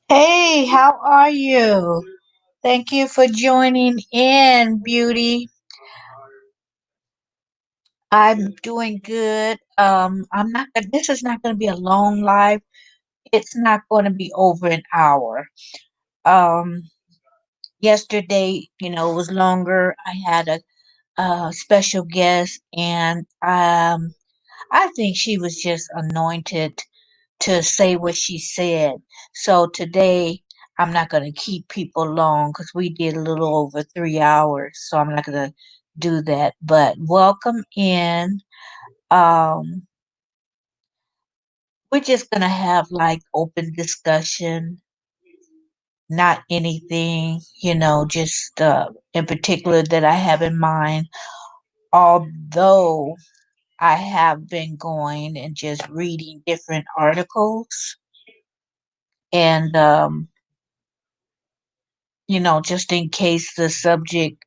Hey, how are you? Thank you for joining in, beauty. I'm doing good. I'm not. This is not going to be a long live. It's not going to be over an hour. Um, Yesterday, it was longer. I had a special guest, and I think she was just anointed to say what she said. So today I'm not going to keep people long because we did a little over 3 hours. So I'm not going to do that. But welcome in. Um, we're just going to have like open discussion, not anything, just in particular that I have in mind. Although I have been going and just reading different articles and just in case the subject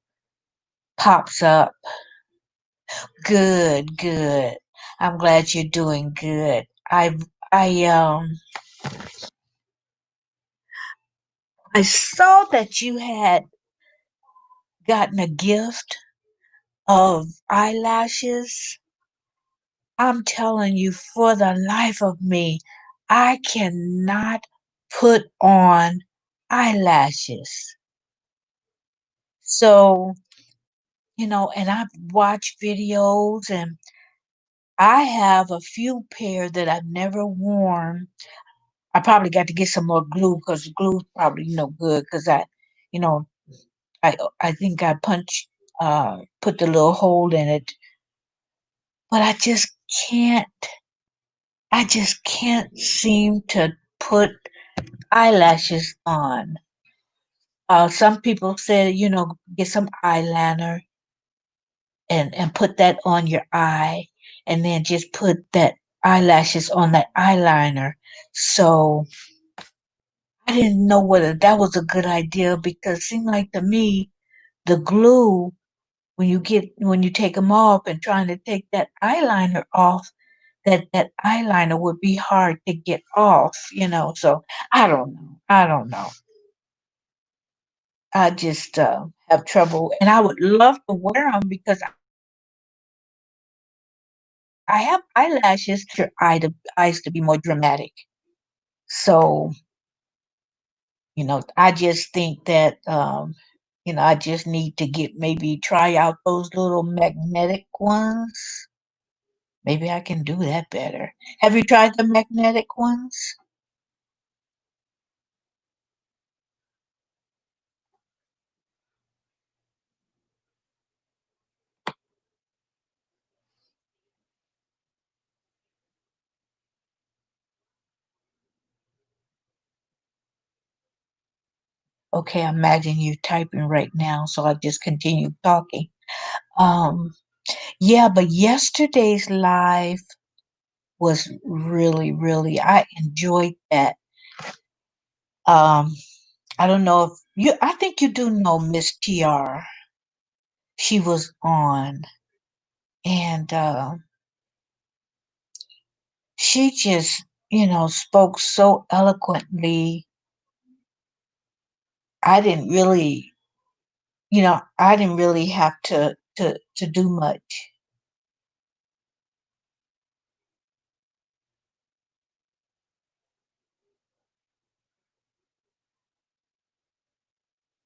pops up. Good, good. I'm glad you're doing good. I saw that you had gotten a gift of eyelashes. I'm telling you, for the life of me, I cannot put on eyelashes. So, and I've watched videos and I have a few pair that I've never worn. I probably got to get some more glue because glue's probably no good because you know, I think I put the little hole in it, but can't, I just can't seem to put eyelashes on. Some people said, get some eyeliner and put that on your eye and then just put that eyelashes on that eyeliner. So I didn't know whether that was a good idea because it seemed like to me the glue when you take them off and trying to take that eyeliner off, that eyeliner would be hard to get off. So I don't know. I just have trouble, and I would love to wear them because I have eyelashes. Your eyes to be more dramatic. So I just think that I just need to get maybe try out those little magnetic ones. Maybe I can do that better. Have you tried the magnetic ones? Okay, I imagine you typing right now, so I'll just continue talking. Um, yeah, but yesterday's live was really, really, I enjoyed that. Um, I don't know if I think you do know Miss TR. She was on and she just, spoke so eloquently. I didn't really, I didn't really have to do much.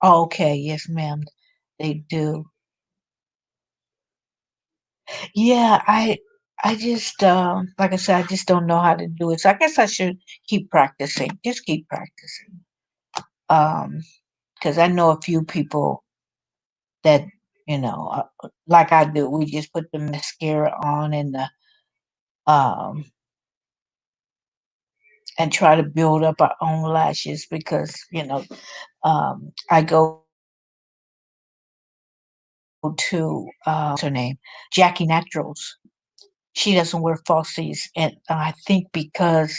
Oh, okay, yes, ma'am, they do. Yeah, I just like I said, I just don't know how to do it. So I guess I should keep practicing. Just keep practicing. Um, because I know a few people that, like I do, we just put the mascara on um and try to build up our own lashes because, I go to what's her name? Jackie Naturals. She doesn't wear falsies, and I think because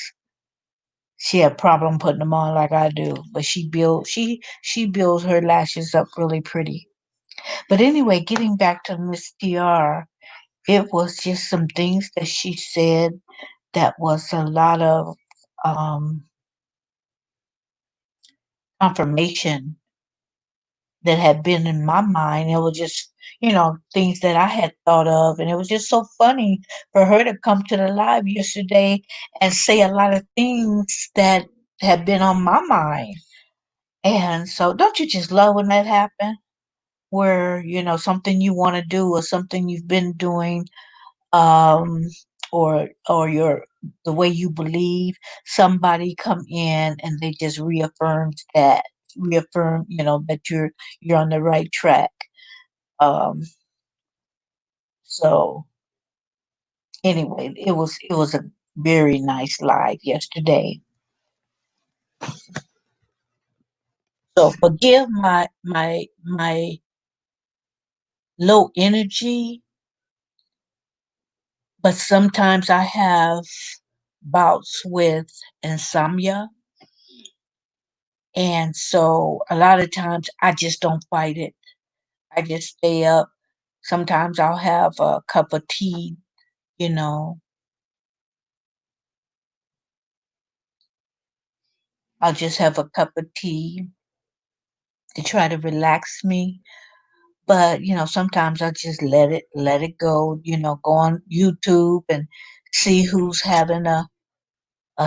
she had a problem putting them on like I do, but she builds her lashes up really pretty. But anyway, getting back to Miss DR, it was just some things that she said that was a lot of um confirmation that had been in my mind. It was just, things that I had thought of. And it was just so funny for her to come to the live yesterday and say a lot of things that had been on my mind. And so, don't you just love when that happens? Where, something you want to do or something you've been doing, um, or the way you believe, somebody come in and they just reaffirm, that you're on the right track. Um, so anyway, it was a very nice live yesterday. So forgive my low energy, but sometimes I have bouts with insomnia. And so a lot of times I just don't fight it. I just stay up. Sometimes I'll have a cup of tea, you know. I'll just have a cup of tea to try to relax me. But, sometimes I just let it go, go on YouTube and see who's having a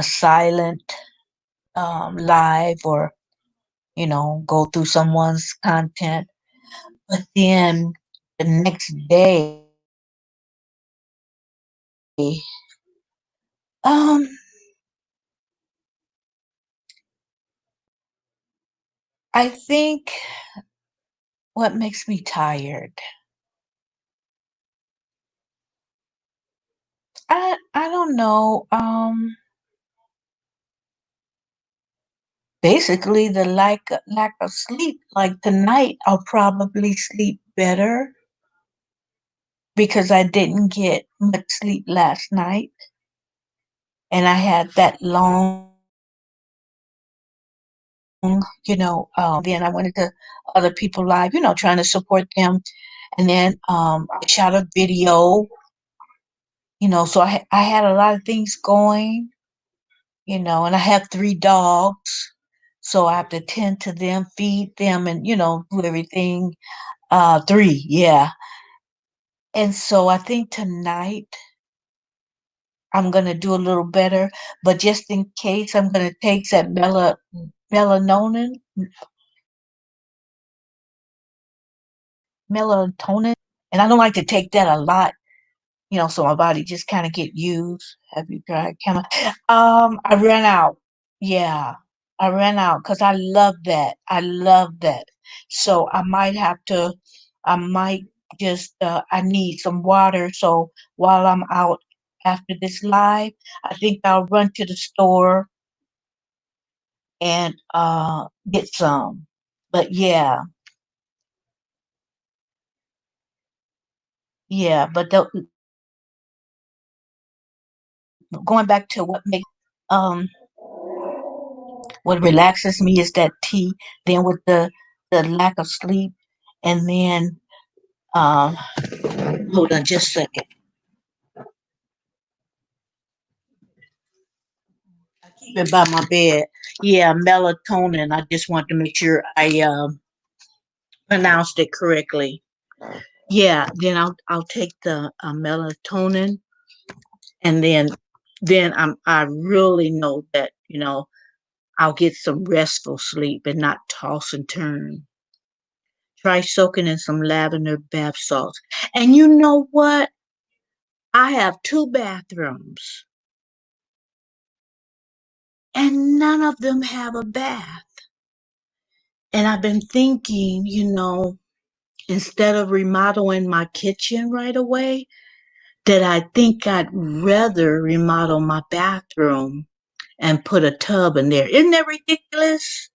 silent live, or, go through someone's content. But then the next day, um, I think what makes me tired, I don't know. Basically the lack of sleep. Like tonight, I'll probably sleep better because I didn't get much sleep last night, and I had that long, then I went into other people live, trying to support them. And then I shot a video, so I had a lot of things going, and I have 3 dogs. So I have to tend to them, feed them, and, do everything. Three, yeah. And so I think tonight I'm gonna do a little better, but just in case, I'm gonna take that melatonin, melatonin, and I don't like to take that a lot, so my body just kind of get used. Have you tried chemo? I ran out. Yeah, I ran out because I love that. I love that. So I might just, I need some water. So while I'm out after this live, I think I'll run to the store and get some. But yeah, yeah. But going back to um what relaxes me is that tea. Then with the lack of sleep, and then uh, hold on just a second. I keep it by my bed. Yeah, melatonin. I just want to make sure I pronounced it correctly. Yeah, then I'll take the melatonin, and then I really know that I'll get some restful sleep and not toss and turn. Try soaking in some lavender bath salts. And you know what? I have 2 bathrooms, and none of them have a bath. And I've been thinking, instead of remodeling my kitchen right away, that I think I'd rather remodel my bathroom and put a tub in there. Isn't that ridiculous?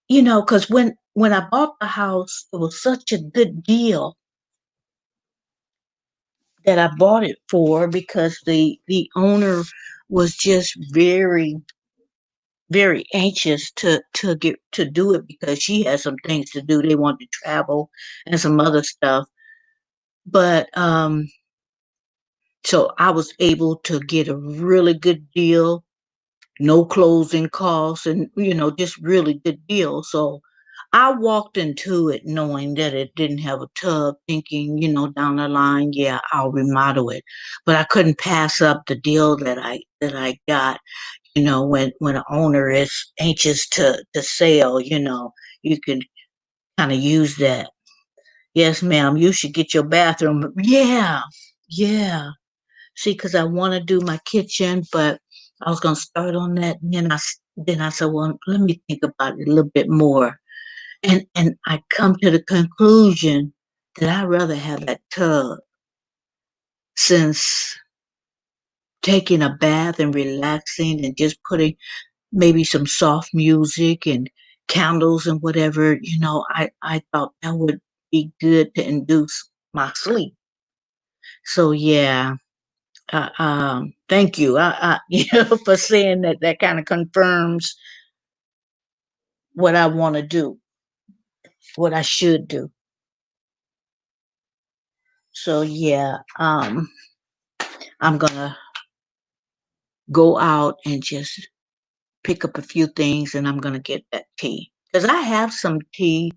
Because when I bought the house, it was such a good deal that I bought it for, because the owner was just very, very anxious to do it, because she had some things to do. They wanted to travel and some other stuff. But so I was able to get a really good deal, no closing costs, and just really good deal. So I walked into it knowing that it didn't have a tub, thinking, down the line, yeah, I'll remodel it. But I couldn't pass up the deal that I got. When an owner is anxious to sell, you can kind of use that. Yes, ma'am, you should get your bathroom. Yeah, yeah. See, because I want to do my kitchen, but I was going to start on that. And then I said, well, let me think about it a little bit more. And I come to the conclusion that I'd rather have that tub, since taking a bath and relaxing and just putting maybe some soft music and candles and whatever, I thought that would be good to induce my sleep. So yeah, thank you, for saying that. That kind of confirms what I want to do, what I should do. So yeah, I'm gonna go out and just pick up a few things, and I'm gonna get that tea, because I have some tea.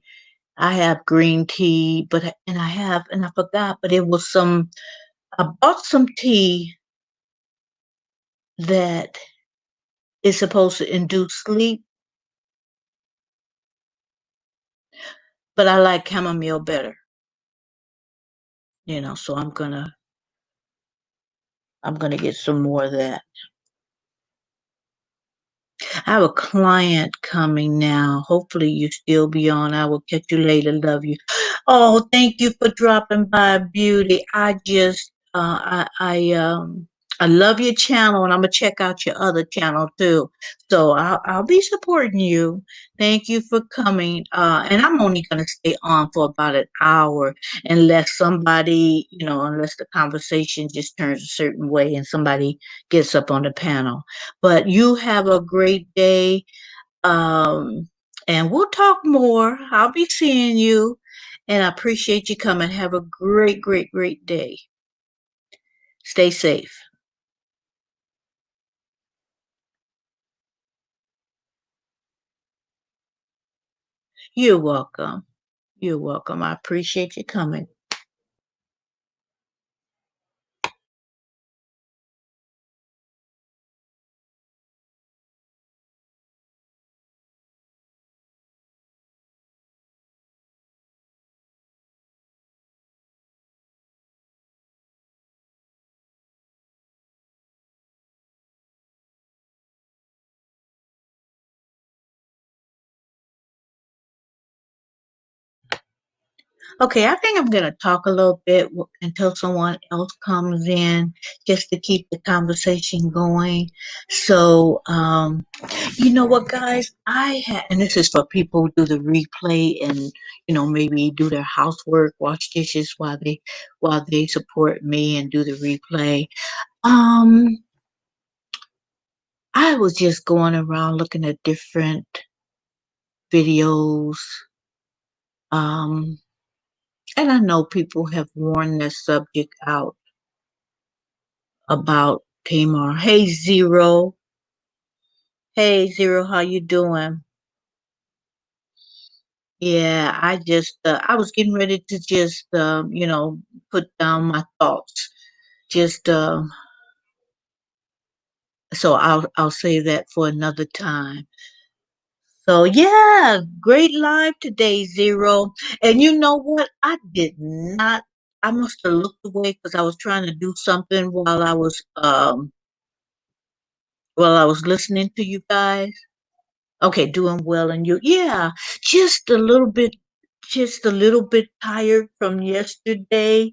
I have green tea, and I forgot, but it was some. I bought some tea that is supposed to induce sleep, but I like chamomile better. So I'm gonna get some more of that. I have a client coming now. Hopefully you still be on. I will catch you later. Love you. Oh, thank you for dropping by, Beauty. I love your channel, and I'm gonna check out your other channel too. So I'll be supporting you. Thank you for coming. And I'm only gonna stay on for about an hour, unless unless the conversation just turns a certain way and somebody gets up on the panel. But you have a great day. Um, and we'll talk more. I'll be seeing you. And I appreciate you coming. Have a great, great, great day. Stay safe. You're welcome. You're welcome. I appreciate you coming. Okay, I think I'm going to talk a little bit until someone else comes in, just to keep the conversation going. So, you know what, guys? And this is for people who do the replay and maybe do their housework, wash dishes while they support me and do the replay. Um, I was just going around looking at different videos, um, and I know people have worn this subject out about Tamar. Hey Zero, hey Zero, how you doing? Yeah, I was getting ready to just put down my thoughts. Just so I'll save that for another time. So yeah, great live today, Zero. And you know what? I did not. I must have looked away because I was trying to do something while I was listening to you guys. Okay, doing well, and you? Yeah, just a little bit, just a little bit tired from yesterday,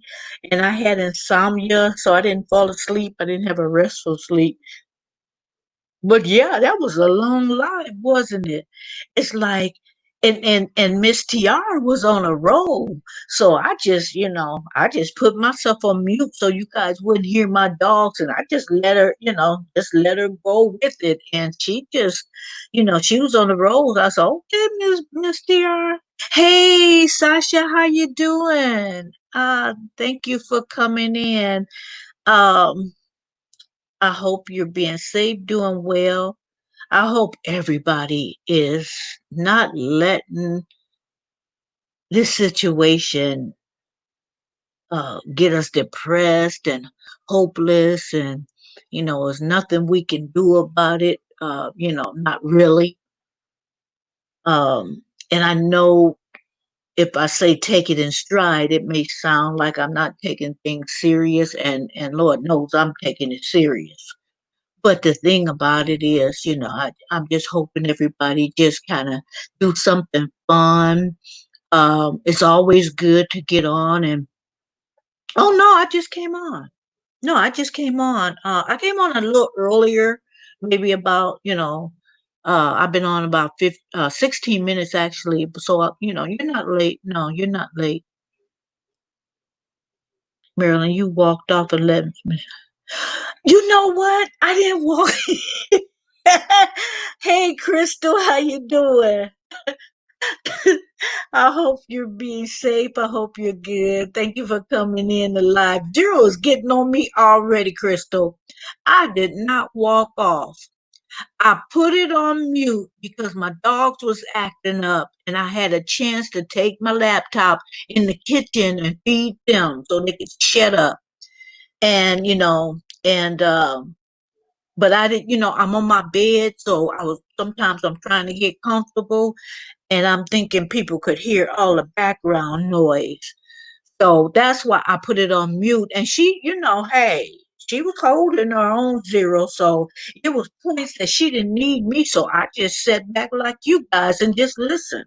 and I had insomnia, so I didn't fall asleep. I didn't have a restful sleep. But yeah, that was a long live, wasn't it? It's like, and Miss TR was on a roll. So I just put myself on mute so you guys wouldn't hear my dogs, and I just let her go with it. And she was on the roll. I said, okay, Miss TR. Hey, Sasha, how you doing? Thank you for coming in. Um, I hope you're being safe, doing well. I hope everybody is not letting this situation get us depressed and hopeless, and there's nothing we can do about it. Not really. And I know if I say take it in stride, it may sound like I'm not taking things serious, and Lord knows I'm taking it serious. But the thing about it is, I'm just hoping everybody just kind of do something fun. It's always good to get on and, oh no, I just came on. No, I just came on. I came on a little earlier, maybe about, I've been on about 16 minutes actually. So, you're not late. No, you're not late. Marilyn, you walked off 11 minutes. You know what? I didn't walk. Hey, Crystal, how you doing? I hope you're being safe. I hope you're good. Thank you for coming in the live. Daryl is getting on me already, Crystal. I did not walk off. I put it on mute because my dogs was acting up and I had a chance to take my laptop in the kitchen and feed them so they could shut up. And, but I didn't, I'm on my bed, so sometimes I'm trying to get comfortable, and I'm thinking people could hear all the background noise. So that's why I put it on mute. And she, hey, she was holding her own zero. So it was points that she didn't need me. So I just sat back like you guys and just listened.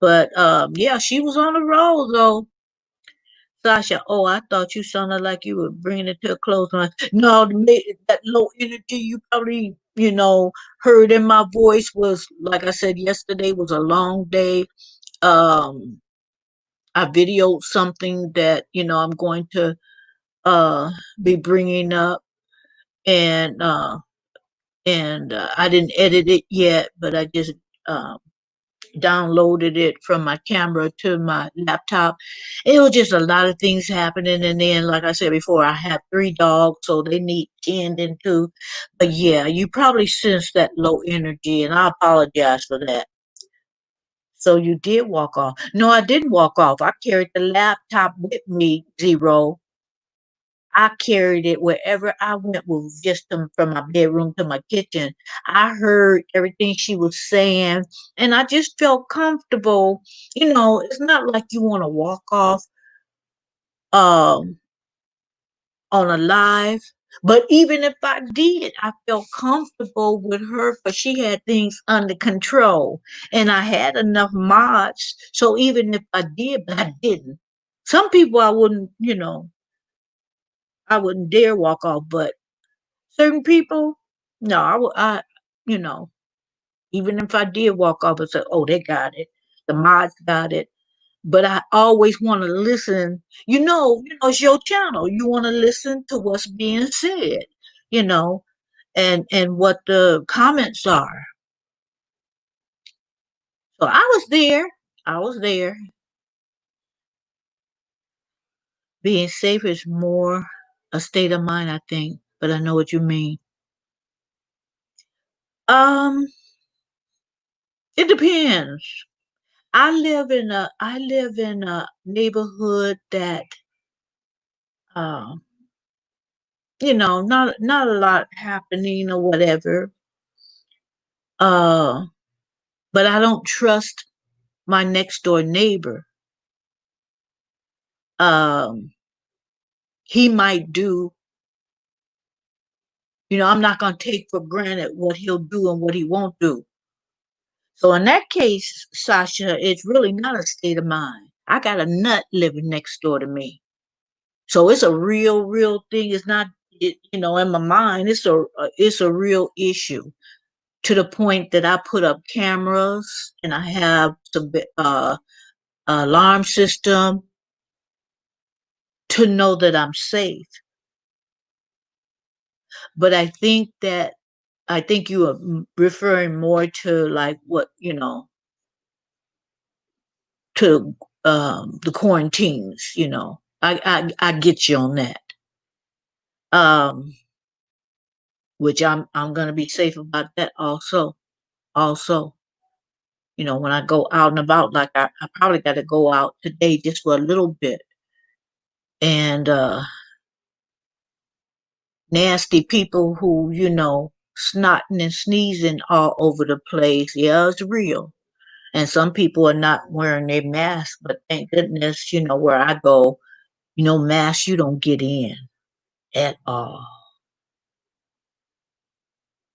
But yeah, she was on a roll though. Sasha, oh, I thought you sounded like you were bringing it to a close. No, that low energy you probably, heard in my voice was, like I said yesterday, was a long day. Um, I videoed something that, I'm going to uh, be bringing up, and I didn't edit it yet, but I just um, downloaded it from my camera to my laptop. It was just a lot of things happening. And then, like I said before, I have 3 dogs, so they need tending to. But yeah, you probably sense that low energy, and I apologize for that. So you did walk off. No, I didn't walk off. I carried the laptop with me, Zero. I carried it wherever I went, was just from my bedroom to my kitchen. I heard everything she was saying, and I just felt comfortable. It's not like you want to walk off um, on a live, but even if I did, I felt comfortable with her because she had things under control, and I had enough mods. So even if I did, but I didn't. Some people I wouldn't dare walk off, but certain people, no, you know, even if I did walk off and say, "Oh, they got it," the mods got it, but I always want to listen. It's your channel. You want to listen to what's being said, you know, and what the comments are. So I was there. I was there. Being safe is more a state of mind, I think, but I know what you mean. Um, it depends. I live in a neighborhood that uh, not a lot happening or whatever. Uh, but I don't trust my next door neighbor. Um, he might do, I'm not gonna take for granted what he'll do and what he won't do. So in that case, Sasha, it's really not a state of mind. I got a nut living next door to me. So it's a real thing. It's not, in my mind, it's a real issue, to the point that I put up cameras and I have some alarm system to know that I'm safe. But I think you are referring more to like what to the quarantines. I get you on that. Um, which I'm gonna be safe about that also. Also, when I go out and about, like I probably got to go out today just for a little bit, and nasty people who snotting and sneezing all over the place. Yeah, it's real. And some people are not wearing their mask, but thank goodness, where I go, mask you don't get in at all.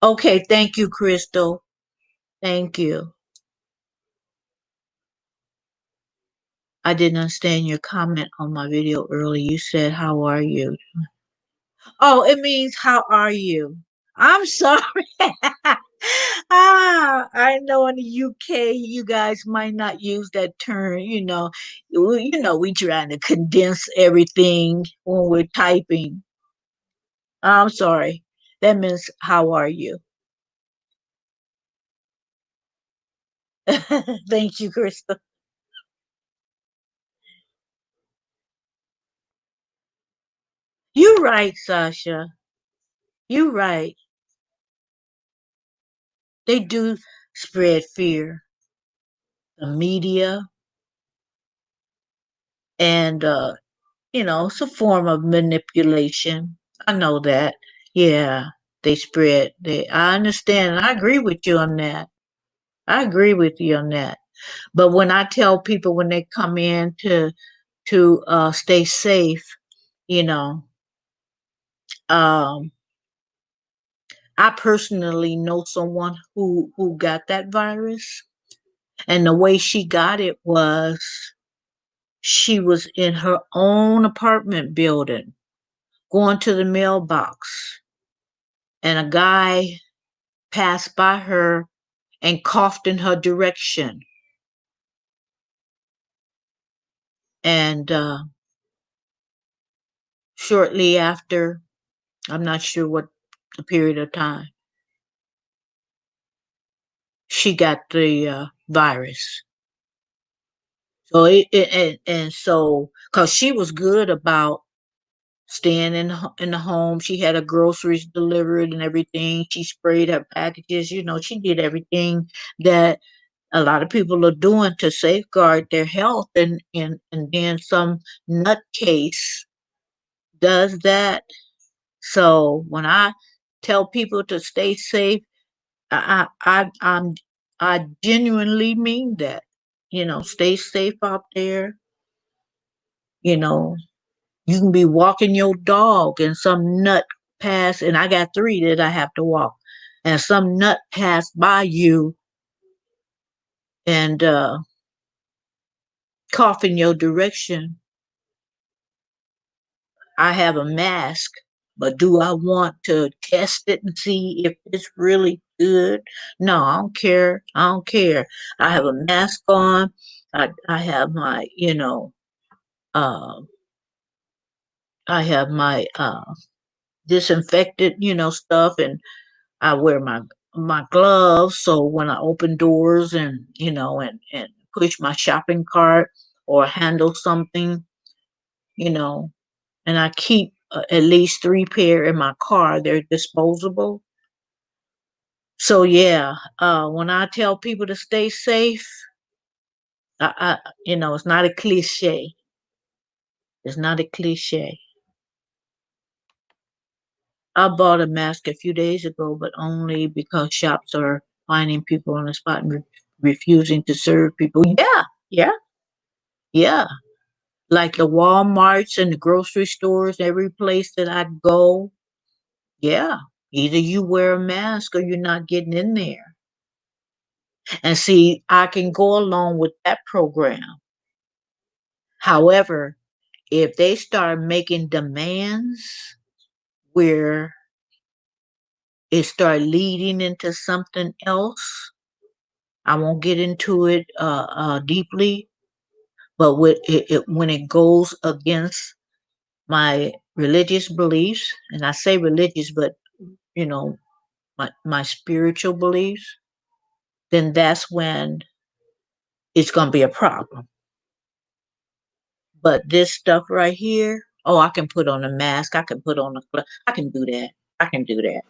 Okay, thank you, Crystal. Thank you. I didn't understand your comment on my video earlier. You said, "How are you?" Oh, it means how are you? I'm sorry. I know in the UK you guys might not use that term, we trying to condense everything when we're typing. I'm sorry. That means how are you? Thank you, Krista. You're right, Sasha. You're right. They do spread fear. The media and it's a form of manipulation. I know that. Yeah, they spread. I understand. I agree with you on that. I agree with you on that. But when I tell people when they come in to stay safe, you know, um, I personally know someone who got that virus, and the way she got it was she was in her own apartment building, going to the mailbox, and a guy passed by her and coughed in her direction. And shortly after, I'm not sure what the period of time, she got the virus. So and so because she was good about staying in the home, she had her groceries delivered and everything. She sprayed her packages. She did everything that a lot of people are doing to safeguard their health, and then some nutcase does that. So when I tell people to stay safe, I genuinely mean that. Stay safe out there. You know, you can be walking your dog and some nut pass, and I got three that I have to walk, and some nut pass by you and cough in your direction. I have a mask, but do I want to test it and see if it's really good? No, I don't care. I don't care. I have a mask on. I have my, uh, I have my disinfected, stuff, and I wear my gloves. So when I open doors and and push my shopping cart or handle something, you know, and I keep at least three pair in my car. They're disposable. So yeah, when I tell people to stay safe, it's not a cliche. It's not a cliche. I bought a mask a few days ago, but only because shops are finding people on the spot and refusing to serve people. Yeah, yeah, yeah. Like the Walmarts and the grocery stores, every place that I go, yeah. Either you wear a mask or you're not getting in there. And see, I can go along with that program. However, if they start making demands where it start leading into something else, I won't get into it deeply, but when it goes against my religious beliefs, and I say religious, but you know, my spiritual beliefs, then that's when it's going to be a problem. But this stuff right here, oh, I can put on a mask. I can put on I can do that. I can do that.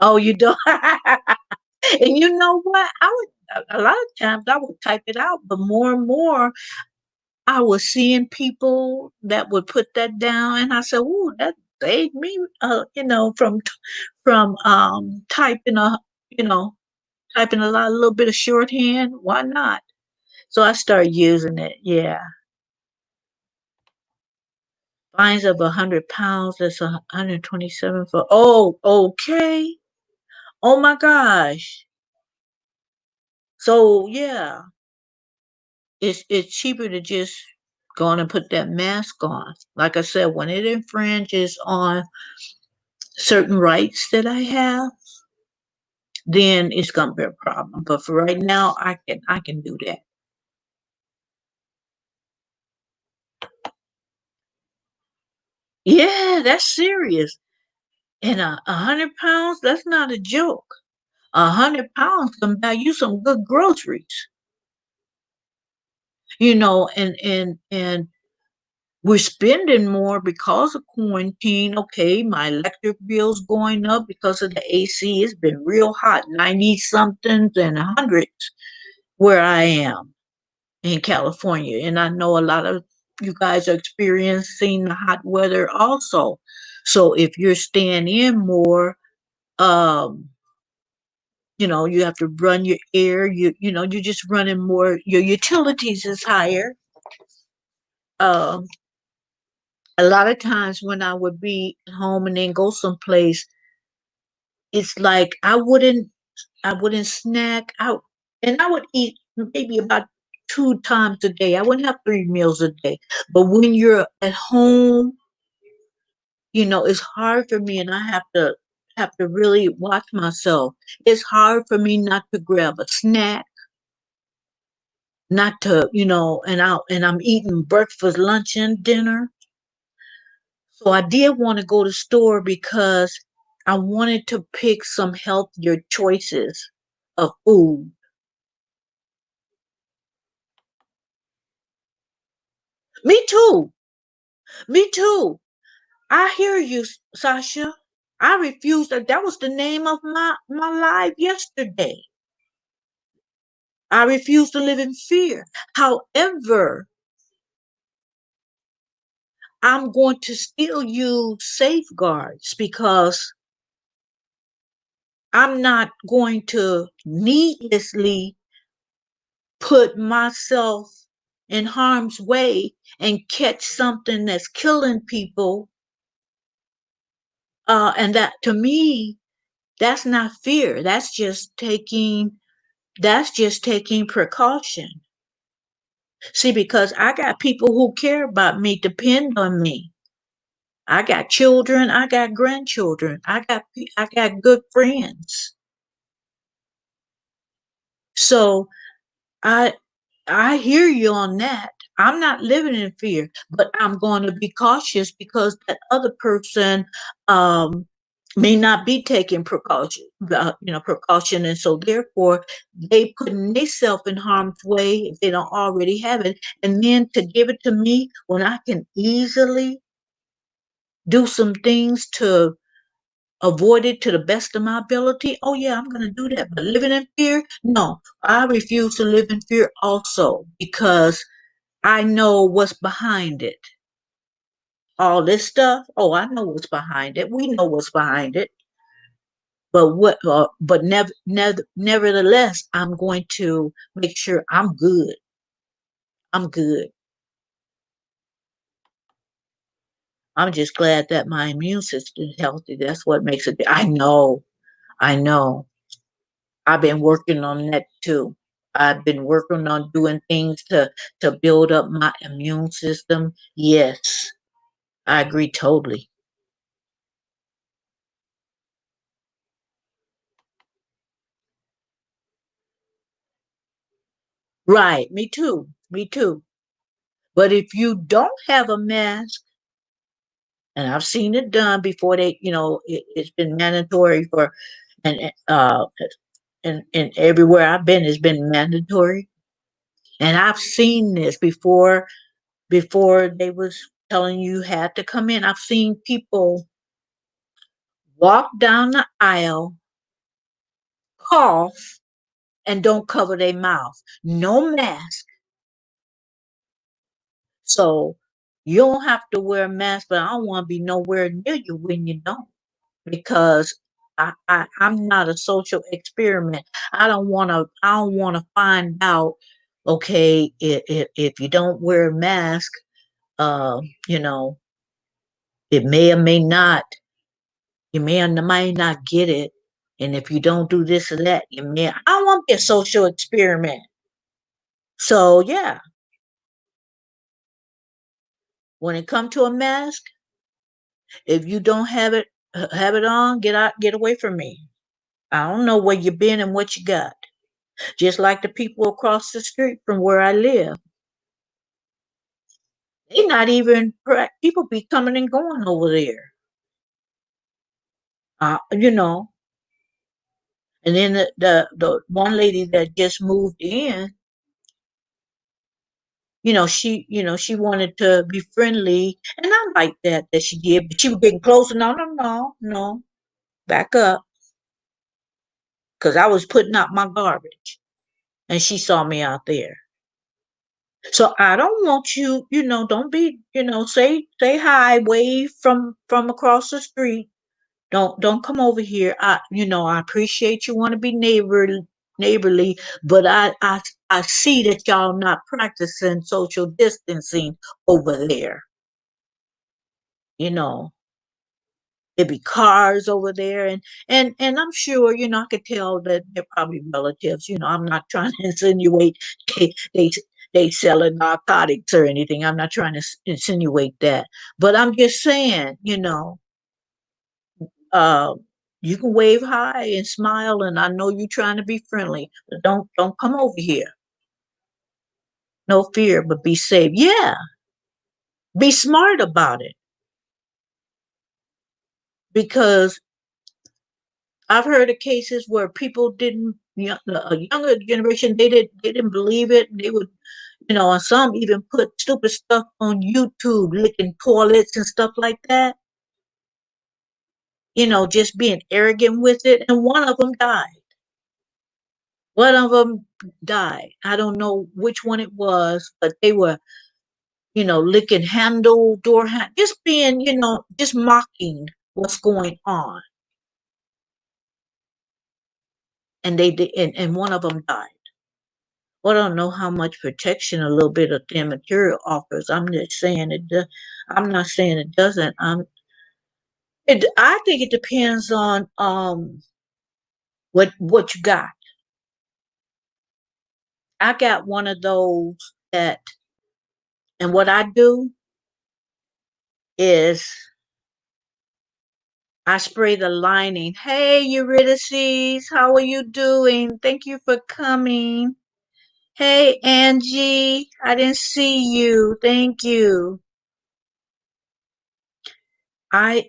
Oh, you don't. And you know what? I would a lot of times I would type it out, but more and more I was seeing people that would put that down, and I said, "Ooh, that saved me." From typing you know, typing a little bit of shorthand. Why not? So I started using it. Yeah, fines of 100 pounds. That's 127 for. Oh, okay. Oh my gosh. So yeah, it's cheaper to just go on and put that mask on. Like I said, when it infringes on certain rights that I have, then it's gonna be a problem. But for right now, I can do that. Yeah, that's serious. And 100 pounds, that's not a joke. 100 pounds can buy you some good groceries. And we're spending more because of quarantine. Okay, my electric bill's going up because of the AC. It's been real hot, 90 somethings and hundreds where I am in California. And I know a lot of you guys are experiencing the hot weather also. So if you're staying in more, um, you have to run your air, you're just running more, your utilities is higher. Um, a lot of times when I would be at home and then go someplace, it's like I wouldn't snack out, and I would eat maybe about 2 times a day. I wouldn't have 3 meals a day. But when you're at home, it's hard for me, and I have to really watch myself. It's hard for me not to grab a snack, not to, and I'm eating breakfast, lunch, and dinner. So I did want to go to the store because I wanted to pick some healthier choices of food. Me too. Me too. I hear you, Sasha. I refuse that. That was the name of my life yesterday. I refuse to live in fear. However, I'm going to still use safeguards because I'm not going to needlessly put myself in harm's way and catch something that's killing people. And that, to me, that's not fear. That's just taking precaution. See, because I got people who care about me, depend on me. I got children, I got grandchildren, I got good friends. So I I hear you on that. I'm not living in fear, but I'm going to be cautious because that other person um, may not be taking precaution, and so therefore they putting themselves in harm's way if they don't already have it, and then to give it to me when I can easily do some things to avoid it to the best of my ability. Oh yeah, I'm gonna do that. But living in fear, no, I refuse to live in fear also because I know what's behind it. All this stuff, oh, I know what's behind it. We know what's behind it. Nevertheless, I'm going to make sure I'm good. I'm good. I'm just glad that my immune system is healthy. That's what makes it. I know. I know. I've been working on that too. I've been working on doing things to build up my immune system. Yes, I agree totally. Right, me too. Me too. But if you don't have a mask, and I've seen it done before, it's been mandatory for, and everywhere I've been, it's been mandatory. And I've seen this before they was telling you had to come in. I've seen people walk down the aisle cough and don't cover their mouth. No mask. So you don't have to wear a mask, but I don't want to be nowhere near you when you don't, because I'm not a social experiment. I don't want to find out, okay, if you don't wear a mask, uh, you know, it may or may not, you may or may not get it. And if you don't do this or that, I don't want to be a social experiment. So yeah, when it comes to a mask, if you don't have it on, get out, get away from me. I don't know where you've been and what you got. Just like the people across the street from where I live, they not even people be coming and going over there. You know. And then the one lady that just moved in, she wanted to be friendly, and I like that she did, but she was getting closer. No, no, no, no, back up, because I was putting out my garbage, and she saw me out there. So I don't want you, don't be, say hi, wave from across the street. Don't come over here. I appreciate you want to be neighborly, but I see that y'all not practicing social distancing over there. You know, there be cars over there, and I'm sure, I could tell that they're probably relatives. I'm not trying to insinuate they they they selling narcotics or anything. I'm not trying to insinuate that, but I'm just saying, uh, you can wave hi and smile, and I know you're trying to be friendly, but don't come over here. No fear, but be safe. Yeah, be smart about it, because I've heard of cases where people didn't, a younger generation, they didn't believe it. They would, and some even put stupid stuff on YouTube, licking toilets and stuff like that. Just being arrogant with it, and one of them died. One of them died. I don't know which one it was, but they were, licking handle, door hand, just being, just mocking what's going on. And they did, and one of them died. Well, I don't know how much protection a little bit of thin material offers. I'm just saying it. I'm not saying it doesn't. I think it depends on what you got. I got one of those that, and what I do is I spray the lining. Hey, Eurydice, how are you doing? Thank you for coming. Hey, Angie, I didn't see you. Thank you. I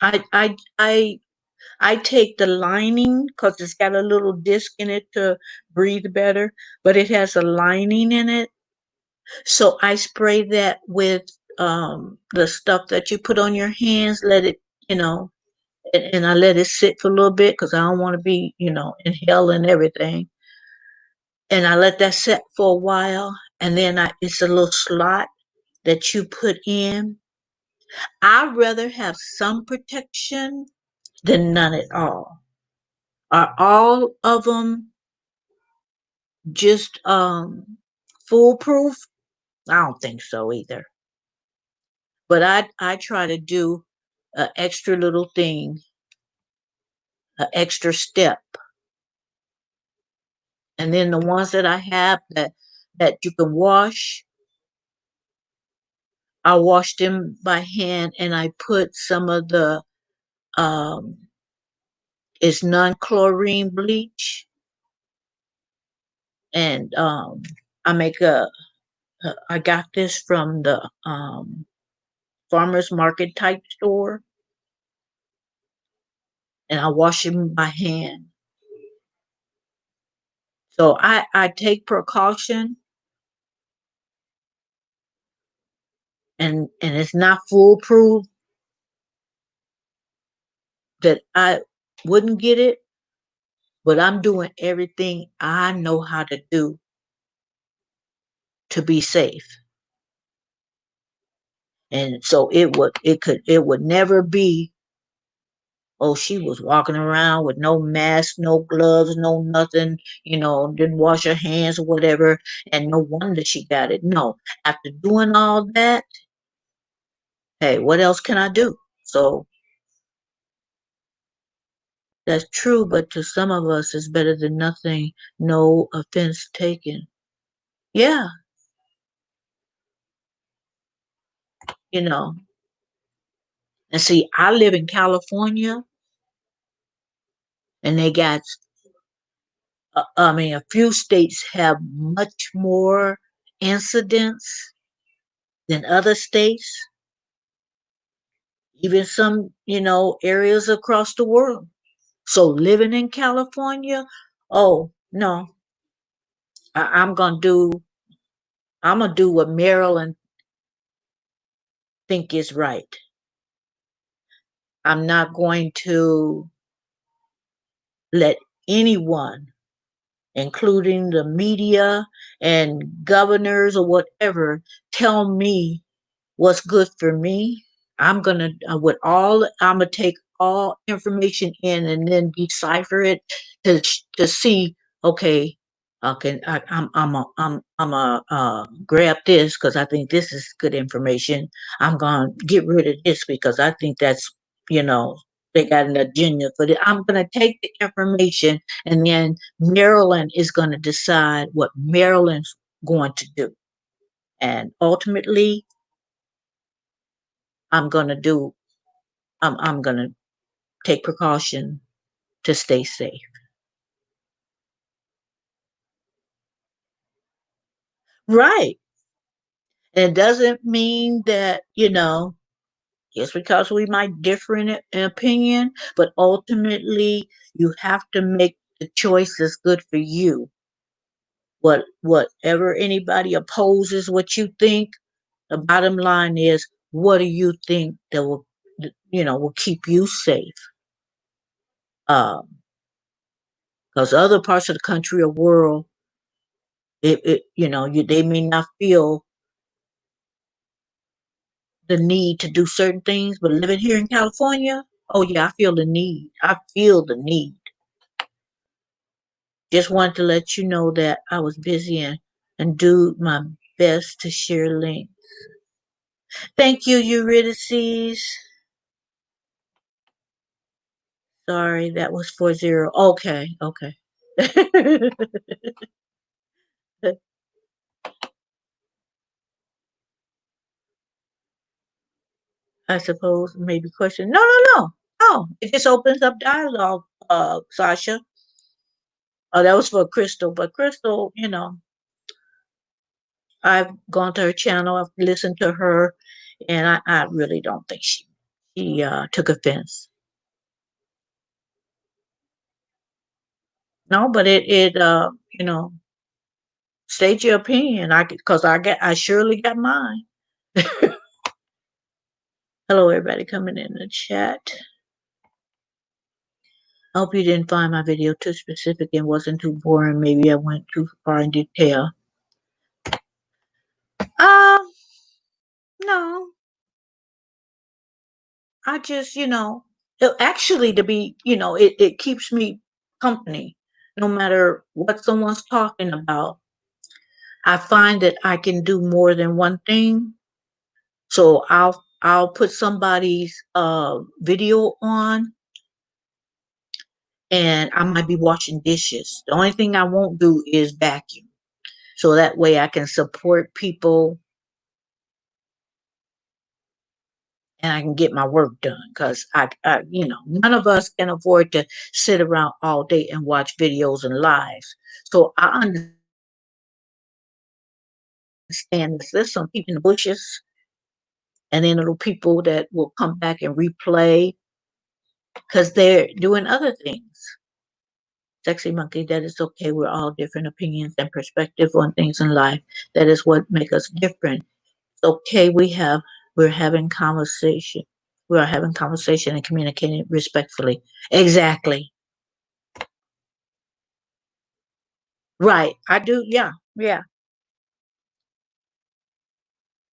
I I I I take the lining because it's got a little disc in it to breathe better, but it has a lining in it. So I spray that with the stuff that you put on your hands. Let it, and I let it sit for a little bit because I don't want to be, inhaling everything. And I let that set for a while, and then it's a little slot that you put in. I'd rather have some protection than none at all. Are all of them just foolproof? I don't think so either. But I try to do an extra little thing, an extra step. And then the ones that I have that you can wash, I wash them by hand, and I put some of the um it's non-chlorine bleach, and I make I got this from the farmers market type store, and I wash them by hand. So I take precaution, and it's not foolproof, that Wouldn't get it, but I'm doing everything I know how to do to be safe. And so it would never be, oh, she was walking around with no mask, no gloves, no nothing, didn't wash her hands or whatever, and no wonder she got it. No, after doing all that, hey, what else can I do? So that's true, but to some of us, it's better than nothing. No offense taken. Yeah, you know. And see, I live in California, and they got, I mean, a few states have much more incidents than other states, even some, areas across the world. So living in California, oh no, I, I'm gonna do, I'm gonna do what Maryland think is right. I'm not going to let anyone, including the media and governors or whatever, tell me what's good for me. I'm gonna take all information in and then decipher it to see. Okay, I'm a grab this because I think this is good information. I'm gonna get rid of this because I think that's, you know they got an agenda for it. I'm gonna take the information, and then Maryland is gonna decide what Maryland's going to do, and ultimately I'm gonna do I'm gonna take precaution to stay safe. Right. It doesn't mean that, just because we might differ in opinion, but ultimately you have to make the choice that's good for you. Whatever anybody opposes what you think, the bottom line is, what do you think that will keep you safe? Because other parts of the country or world, they may not feel the need to do certain things, but living here in California, oh yeah, I feel the need. I feel the need. Just wanted to let you know that I was busy and do my best to share links. Thank you, Eurydice. Sorry, that was 40. Okay, okay. I suppose maybe question. No, no, no. No. It just opens up dialogue, Sasha. Oh, that was for Crystal. But Crystal, I've gone to her channel, I've listened to her, and I really don't think she took offense. No, but state your opinion. Because I surely got mine. Hello, everybody coming in the chat. I hope you didn't find my video too specific and wasn't too boring. Maybe I went too far in detail. Um, no, I just, actually to be, it keeps me company no matter what someone's talking about. I find that I can do more than one thing. So I'll put somebody's video on, and I might be washing dishes. The only thing I won't do is vacuum. So that way I can support people and I can get my work done, because none of us can afford to sit around all day and watch videos and lives. So I understand this. There's some people in the bushes, and then little people that will come back and replay because they're doing other things. Sexy monkey, that is okay. We're all different opinions and perspective on things in life. That is what makes us different. It's okay. We're having conversation. We are having conversation and communicating respectfully. Exactly. Right. I do. Yeah. Yeah.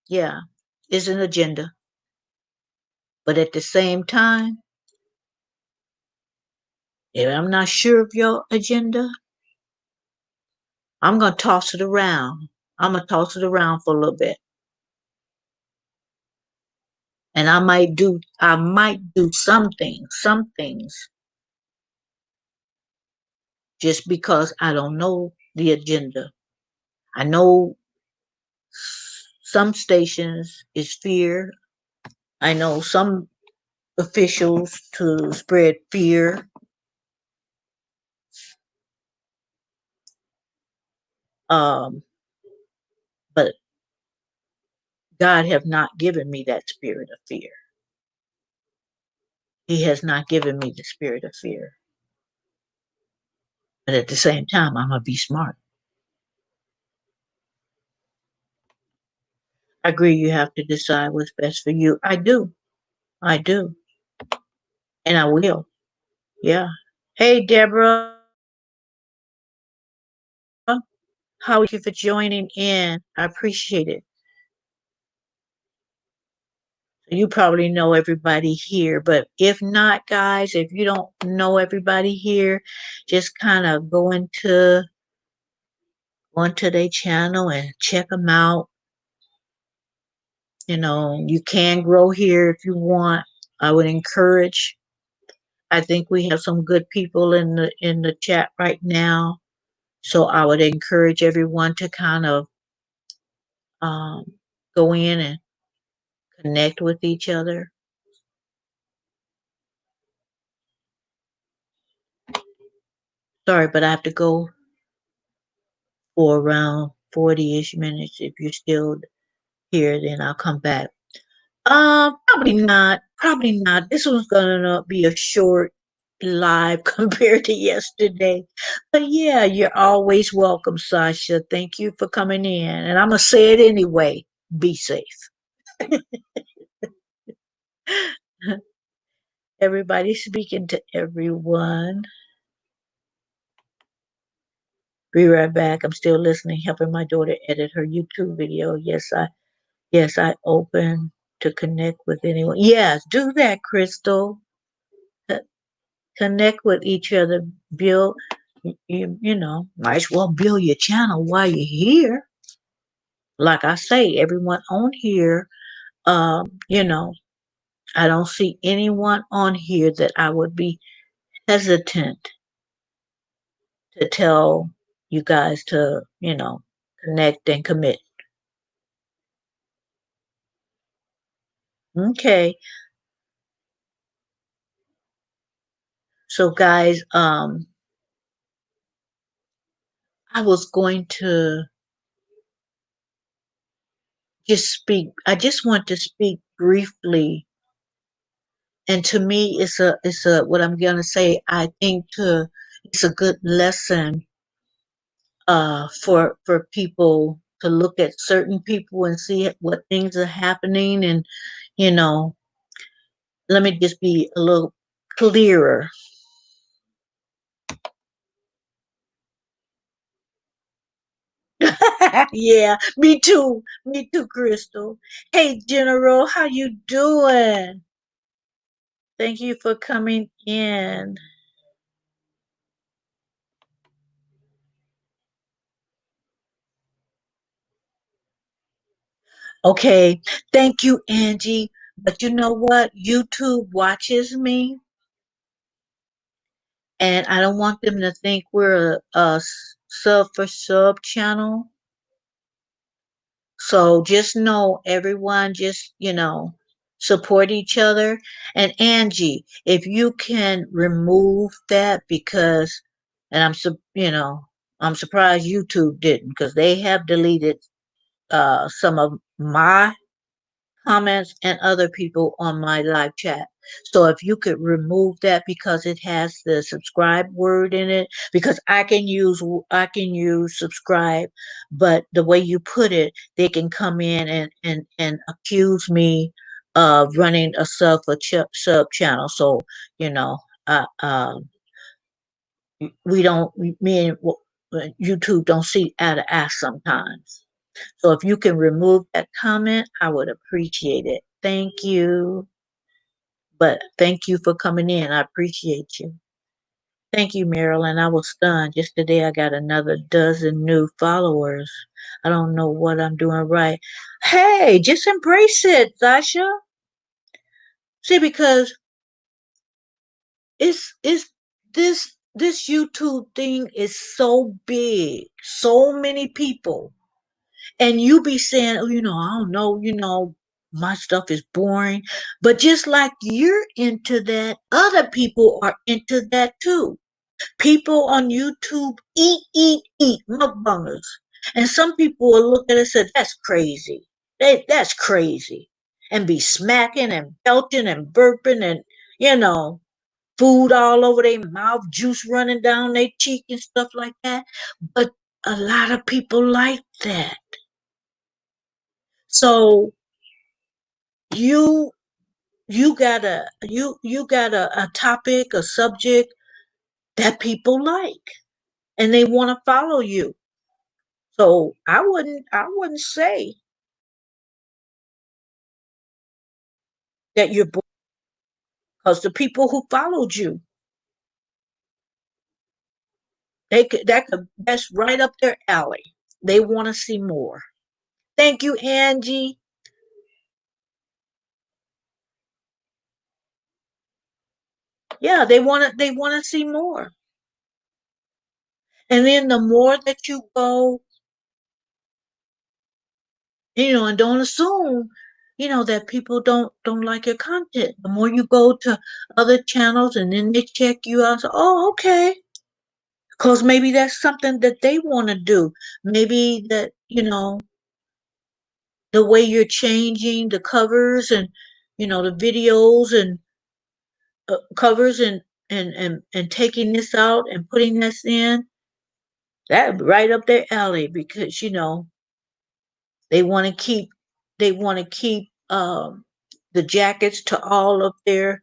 Yeah. It's an agenda. But at the same time, if I'm not sure of your agenda, I'm going to toss it around. I'm going to toss it around for a little bit. And I might do some things just because I don't know the agenda. I know some stations is fear. I know some officials to spread fear. Um, but God have not given me that spirit of fear. He has not given me the spirit of fear. But at the same time, I'm gonna be smart. I agree. You have to decide what's best for you. I do. I do. And I will. Yeah. Hey, Deborah. How are you for joining in? I appreciate it. You probably know everybody here, but if not, guys, if you don't know everybody here, just kind of go into their channel and check them out. You can grow here if you want. I would encourage. I think we have some good people in the chat right now, so I would encourage everyone to kind of um, go in and connect with each other. Sorry, but I have to go for around 40-ish minutes. If you're still here, then I'll come back. Probably not. Probably not. This one's gonna be a short live compared to yesterday. But yeah, you're always welcome, Sasha. Thank you for coming in. And I'm gonna say it anyway. Be safe. Everybody speaking to everyone. Be right back. I'm still listening, helping my daughter edit her YouTube video. Yes, I open to connect with anyone. Yes, do that, Crystal. Uh, Connect with each other. Build, might as well build your channel while you're here. Like I say, everyone on here, I don't see anyone on here that I would be hesitant to tell you guys to, connect and commit. Okay. So guys, I was going to I just want to speak briefly. And to me, what I'm going to say, I think it's a good lesson, for people to look at certain people and see what things are happening. And, you know, let me just be a little clearer. Yeah, me too. Me too, Crystal. Hey, General, how you doing? Thank you for coming in. Okay, thank you, Angie. But you know what? YouTube watches me, and I don't want them to think we're a sub for sub channel. So just know, everyone, just, support each other. And Angie, if you can remove that, because, and I'm surprised YouTube didn't, because they have deleted some of my comments and other people on my live chat. So if you could remove that, because it has the subscribe word in it, because I can use subscribe, but the way you put it, they can come in and accuse me running a sub channel. So, you know, uh, uh, we don't, me and YouTube don't see eye to eye sometimes. So if you can remove that comment, I would appreciate it. Thank you. But thank you for coming in. I appreciate you. Thank you, Marilyn. I was stunned. Just today, I got another dozen new followers. I don't know what I'm doing right. Hey, just embrace it, Sasha. See, because it's this YouTube thing is so big, so many people, and you be saying, oh, I don't know, my stuff is boring, but just like you're into that, other people are into that too. People on YouTube eat mukbangers, and some people will look at it and say, "That's crazy. That's crazy," and be smacking and belching and burping and you know food all over their mouth, juice running down their cheek and stuff like that. But a lot of people like that. So you you got a topic, a subject that people like and they want to follow you. So I wouldn't say that you're bored because the people who followed you, that's right up their alley. They want to see more. Thank you, Angie. Yeah, they want to see more. And then the more that you go, and don't assume, that people don't like your content. The more you go to other channels and then they check you out, so, oh, okay. Because maybe that's something that they want to do. Maybe that, the way you're changing the covers and, the videos and covers and taking this out and putting this in, that right up their alley because, they want to keep the jackets to all of their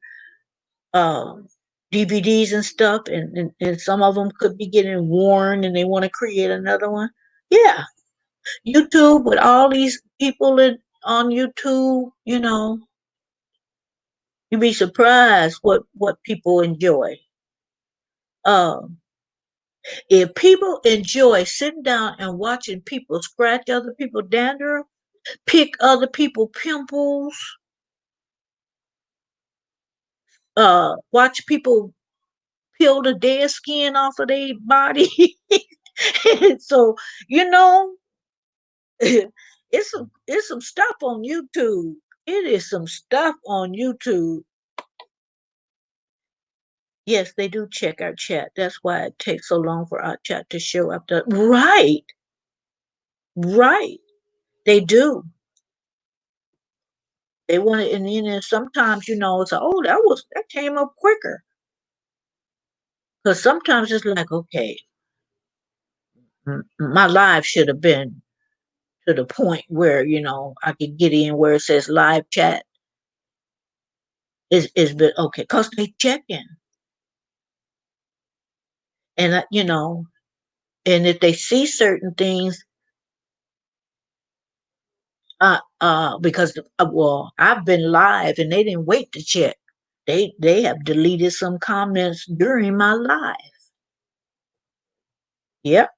um, DVDs and stuff, and some of them could be getting worn, and they want to create another one. Yeah, YouTube with all these people on YouTube, you'd be surprised what people enjoy. Um, if people enjoy sitting down and watching people scratch other people dandruff, pick other people pimples, watch people peel the dead skin off of their body. So you know, it's some stuff on YouTube. It is some stuff on YouTube. Yes, they do check our chat. That's why it takes so long for our chat to show up. Right, right. They do. They want it, and then sometimes it's like, oh, that came up quicker. Because sometimes it's like, okay, my live should have been to the point where I could get in where it says live chat is been okay because they check in and and if they see certain things because well I've been live and they didn't wait to check. They have deleted some comments during my live. Yep,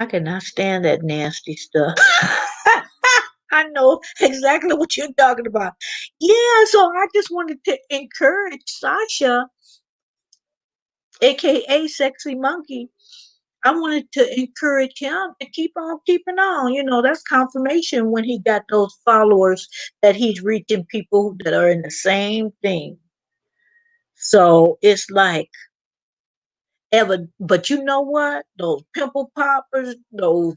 I cannot stand that nasty stuff. I know exactly what you're talking about. Yeah, so I just wanted to encourage Sasha, aka Sexy Monkey. I wanted to encourage him to keep on keeping on. That's confirmation when he got those followers that he's reaching people that are in the same thing. So it's like ever, but you know what? Those pimple poppers, those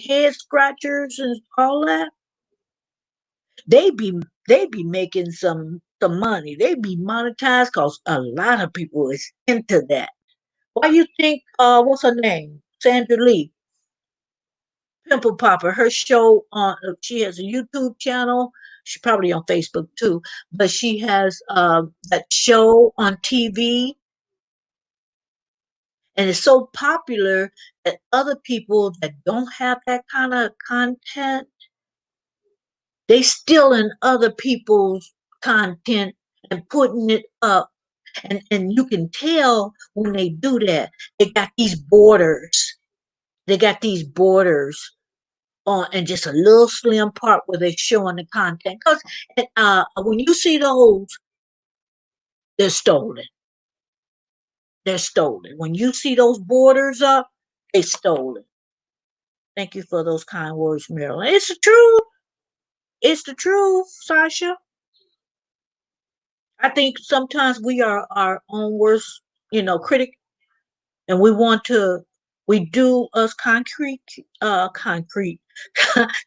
head scratchers, and all that, they be they be making some money. They be monetized because a lot of people is into that. Why you think? What's her name? Sandra Lee. Pimple Popper. Her show on she has a YouTube channel. She's probably on Facebook too, but she has that show on TV, and it's so popular that other people that don't have that kind of content, they stealing other people's content and putting it up. And you can tell when they do that, they got these borders. They got these borders on and just a little slim part where they're showing the content. Because when you see those, they're stolen. They're stolen. When you see those borders up, they stolen. Thank you for those kind words, Marilyn. It's the truth. It's the truth, Sasha. I think sometimes we are our own worst, critic, and we do us concrete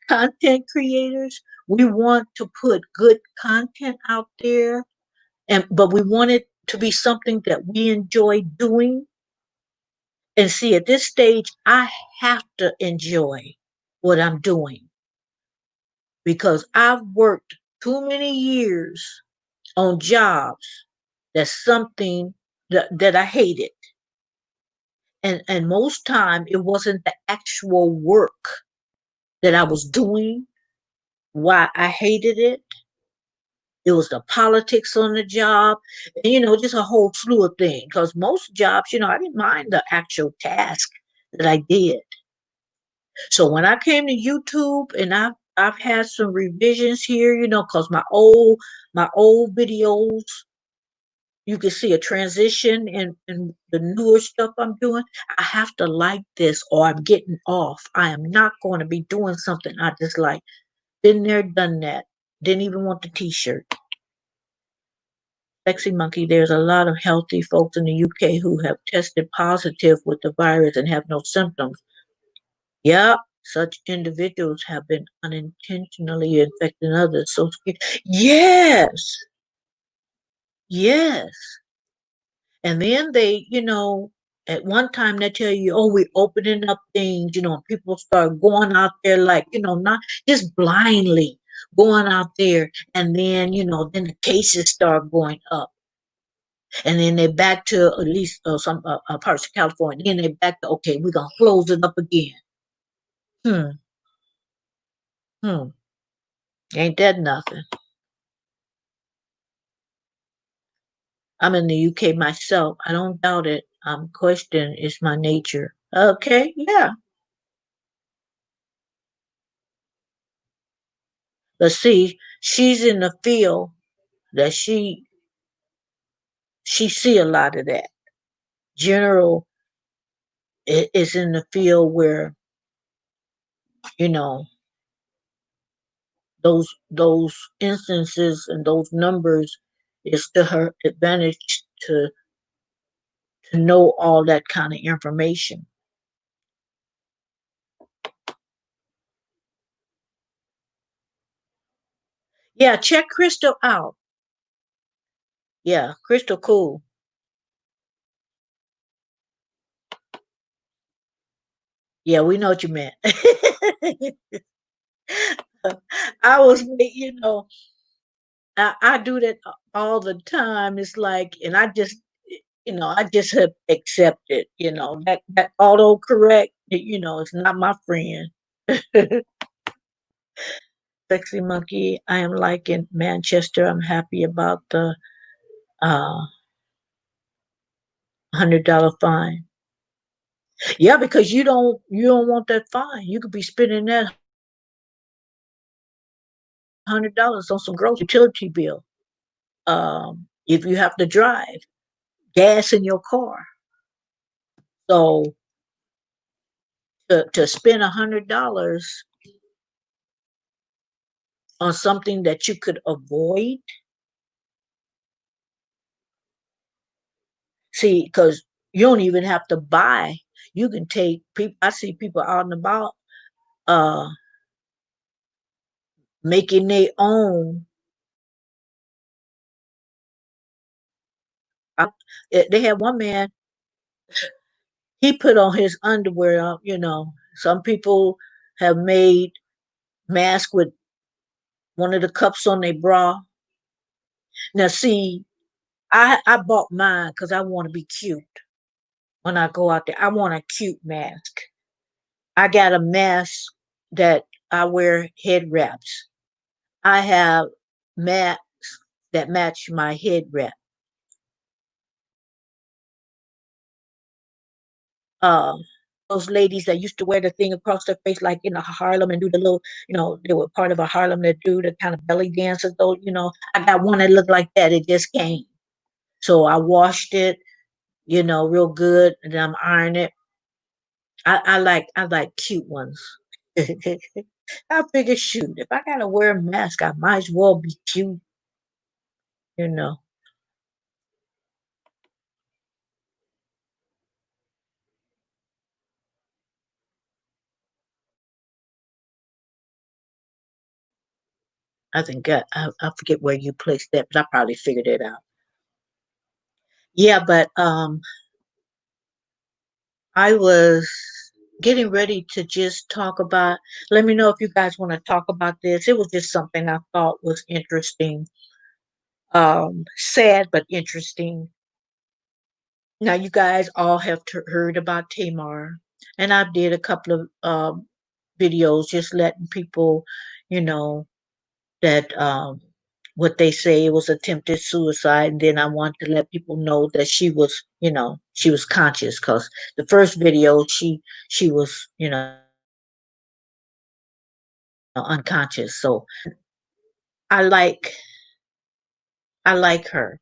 content creators. We want to put good content out there, but we want it to be something that we enjoy doing. And see, at this stage, I have to enjoy what I'm doing because I've worked too many years on jobs that's something that I hated. And most time it wasn't the actual work that I was doing why I hated it. It was the politics on the job, and just a whole slew of things. Because most jobs, I didn't mind the actual task that I did. So when I came to YouTube, and I've had some revisions here, because my old videos, you can see a transition in the newer stuff I'm doing. I have to like this, or I'm getting off. I am not going to be doing something I dislike. Been there, done that. Didn't even want the T-shirt. Sexy Monkey, there's a lot of healthy folks in the UK who have tested positive with the virus and have no symptoms. Yep, such individuals have been unintentionally infecting others. So, yes, yes. And then at one time they tell you, oh, we're opening up things, people start going out there like, not just blindly going out there. And then, then the cases start going up. And then they're back to at least some parts of California. Then they're back to, okay, we're going to close it up again. Hmm, hmm. Ain't that nothing? I'm in the UK myself. I don't doubt it. I'm questioning it's my nature. Okay, yeah. But see, she's in the field that she see a lot of that. General is in the field where you know those instances and those numbers is to her advantage to know all that kind of information. Yeah, check Crystal out. Yeah, Crystal cool. Yeah, we know what you meant. I was, I do that all the time. It's like, and I just have accepted, that autocorrect, it's not my friend. Sexy monkey, I am like in Manchester. I'm happy about the $100 fine. Yeah, because you don't want that fine. You could be spending that $100 on some gross utility bill. If you have to drive, gas in your car. So to spend $100 on something that you could avoid. See, because you don't even have to buy. You can take people. I see people out and about uh, making their own. They had one man. He put on his underwear. Some people. have made masks with one of the cups on their bra. Now, see, I bought mine because I want to be cute when I go out there. I want a cute mask. I got a mask that I wear head wraps. I have masks that match my head wrap. Um, those ladies that used to wear the thing across their face, like in Harlem, and do the little, they were part of a Harlem that do the kind of belly dances. Though, I got one that looked like that. It just came, so I washed it, real good, and then I'm ironing it. I like cute ones. I figure, shoot, if I gotta wear a mask, I might as well be cute, you know. I think I forget where you placed that, but I probably figured it out. Yeah, but I was getting ready to just talk about. Let me know if you guys want to talk about this. It was just something I thought was interesting, sad but interesting. Now, you guys all have heard about Tamar, and I did a couple of videos just letting people, you know, that what they say was attempted suicide, and then I want to let people know that she was conscious, because the first video she was unconscious. So I like I like her.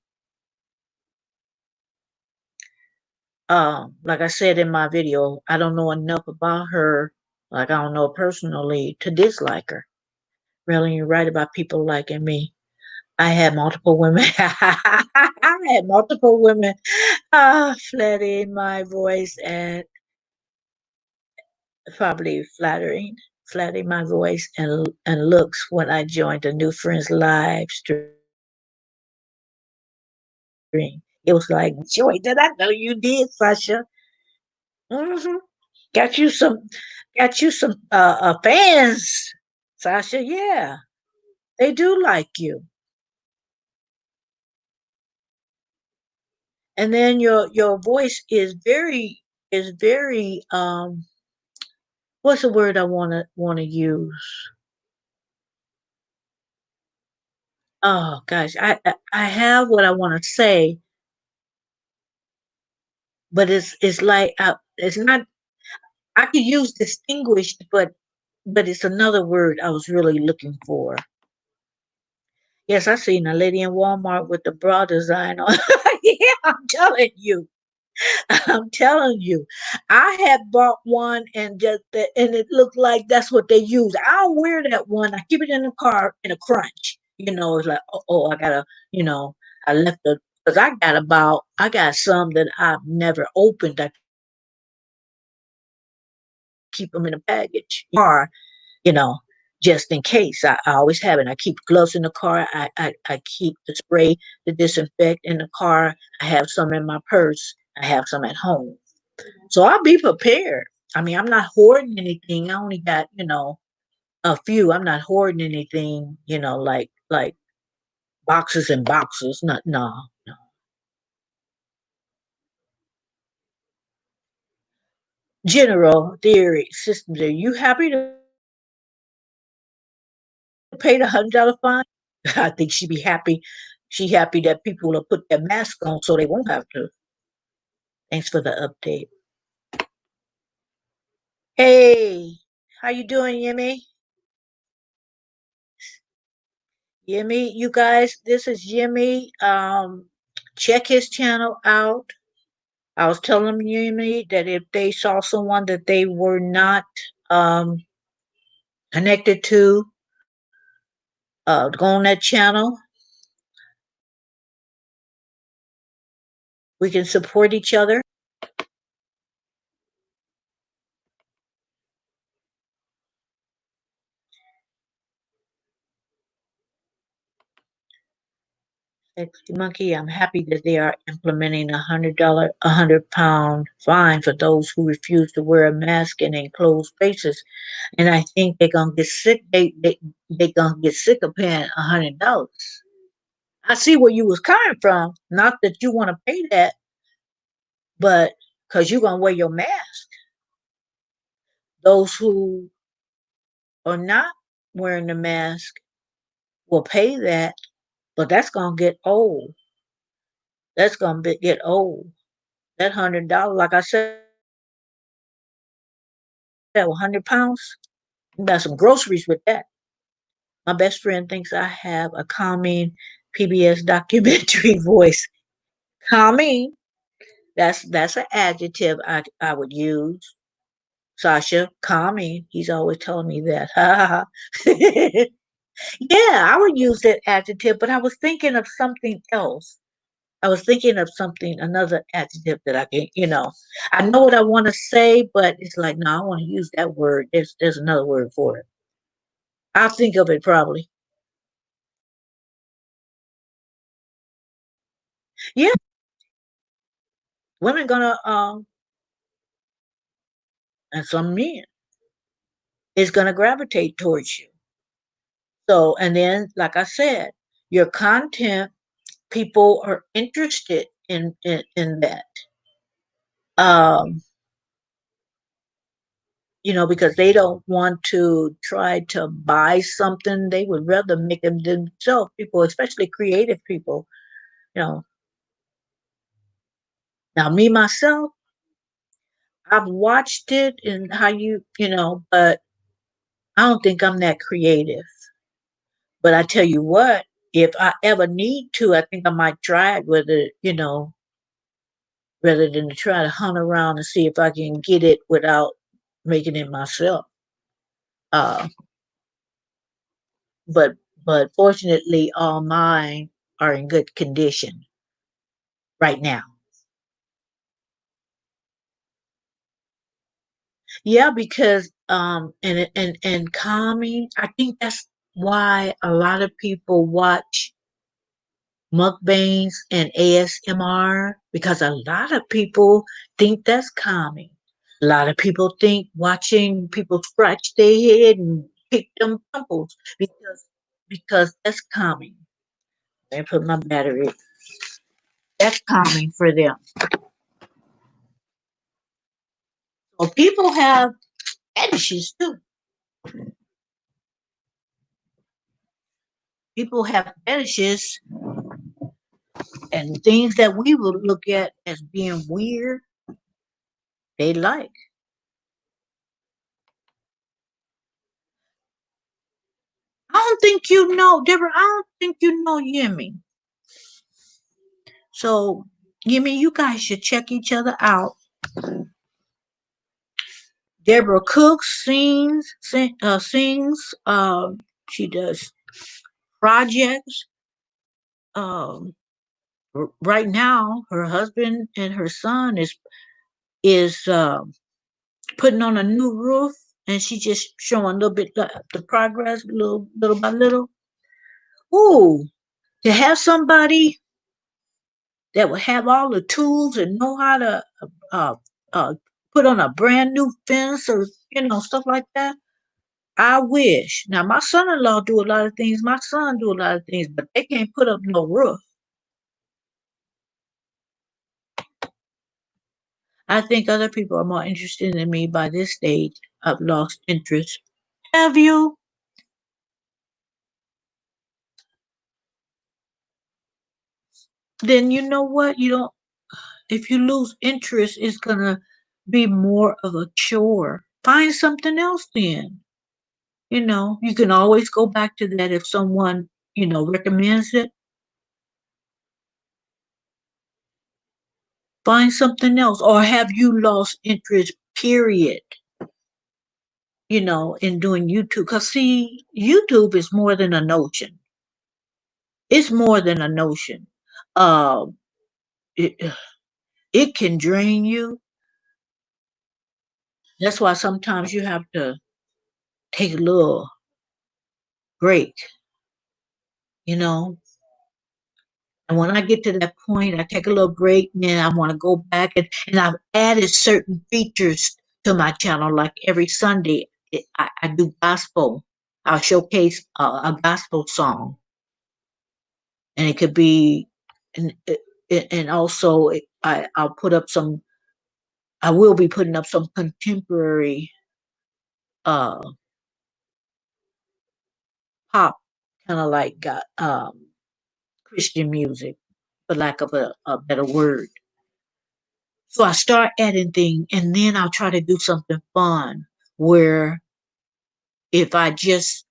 Like I said in my video, I don't know enough about her, like I don't know her personally, to dislike her. Really, you're right about people liking me. I had multiple women. I had multiple women flatting my voice and probably flattering my voice and looks when I joined a new friend's live stream. It was like, Joy, did I know you did, Sasha? hmm Got you some, got you some fans, Sasha. Yeah, they do like you. And then your voice is very what's the word I wanna use? Oh gosh, I have what I want to say, but it's like it's not. I could use distinguished, but it's another word I was really looking for. Yes, I seen a lady in Walmart with the bra design on. Yeah, I'm telling you. I'm telling you, I had bought one and it looked like that's what they use. I'll wear that one. I keep it in the car in a crunch. It's like, I gotta, I left the because I got some that I've never opened. I keep them in a package car, you know, just in case. I always have it. I keep gloves in the car. I keep the spray to disinfect in the car. I have some in my purse. I have some at home. So I'll be prepared. I mean, I'm not hoarding anything. I only got, a few. I'm not hoarding anything, like boxes and boxes. Not no, no. General theory systems. Are you happy to pay the $100 fine? I think she'd be happy. She happy that people will put their mask on so they won't have to. Thanks for the update. Hey, how you doing, Yemi? Yemi, you guys, this is Yemi. Check his channel out. I was telling Yemi that if they saw someone that they were not um, connected to, go on that channel. We can support each other. Sexy monkey, I'm happy that they are implementing $100 fine for those who refuse to wear a mask in enclosed spaces. And I think they're gonna get sick. They gonna get sick of paying $100. I see where you was coming from. Not that you want to pay that, but because you're gonna wear your mask. Those who are not wearing the mask will pay that, but that's gonna get old. That's gonna get old. That $100, like I said, £100. You got some groceries with that. My best friend thinks I have a calming PBS documentary voice. Calming. That's an adjective I would use. Sasha, calming. He's always telling me that. Yeah, I would use that adjective, but I was thinking of something else. I was thinking of something, another adjective that I can, I know what I want to say, but it's like, no, I want to use that word. There's another word for it. I'll think of it probably. Yeah, women gonna and some men is gonna gravitate towards you. So, and then, like I said, your content, people are interested in that. Um, because they don't want to try to buy something. They would rather make them themselves. People, especially creative people, you know. Now, me myself, I've watched it and how but I don't think I'm that creative. But I tell you what, if I ever need to, I think I might try it with it, rather than to try to hunt around and see if I can get it without making it myself. Uh, but fortunately, all mine are in good condition right now. Yeah, because and calming. I think that's why a lot of people watch mukbangs and ASMR because a lot of people think that's calming. A lot of people think watching people scratch their head and pick them pimples because that's calming. Let me put my battery. That's calming for them. So people have fetishes too. People have fetishes and things that we would look at as being weird. They like. I don't think you know, Deborah. I don't think you know Yemi. So, Yemi, you guys should check each other out. Deborah cooks, sings. She does projects. Um, right now, her husband and her son is putting on a new roof, and she just showing a little bit the progress, little by little. Ooh, to have somebody that would have all the tools and know how to uh, uh, put on a brand new fence or stuff like that. I wish. Now my son-in-law do a lot of things. My son do a lot of things, but they can't put up no roof. I think other people are more interested in me by this stage. I've lost interest. Have you? Then you know what? You don't. If you lose interest, it's gonna be more of a chore. Find something else then. You can always go back to that if someone, recommends it. Find something else. Or have you lost interest, period, in doing YouTube? Because, see, YouTube is more than a notion. It's more than a notion. Uh, it, it can drain you. That's why sometimes you have to take a little break, you know. And when I get to that point, I take a little break, and then I want to go back, and I've added certain features to my channel. Like every Sunday, I do gospel. I'll showcase a gospel song, and it could be, and and also I'll put up some. I will be putting up some contemporary uh pop, kind of like Christian music, for lack of a better word. So I start adding things, and then I'll try to do something fun where if I just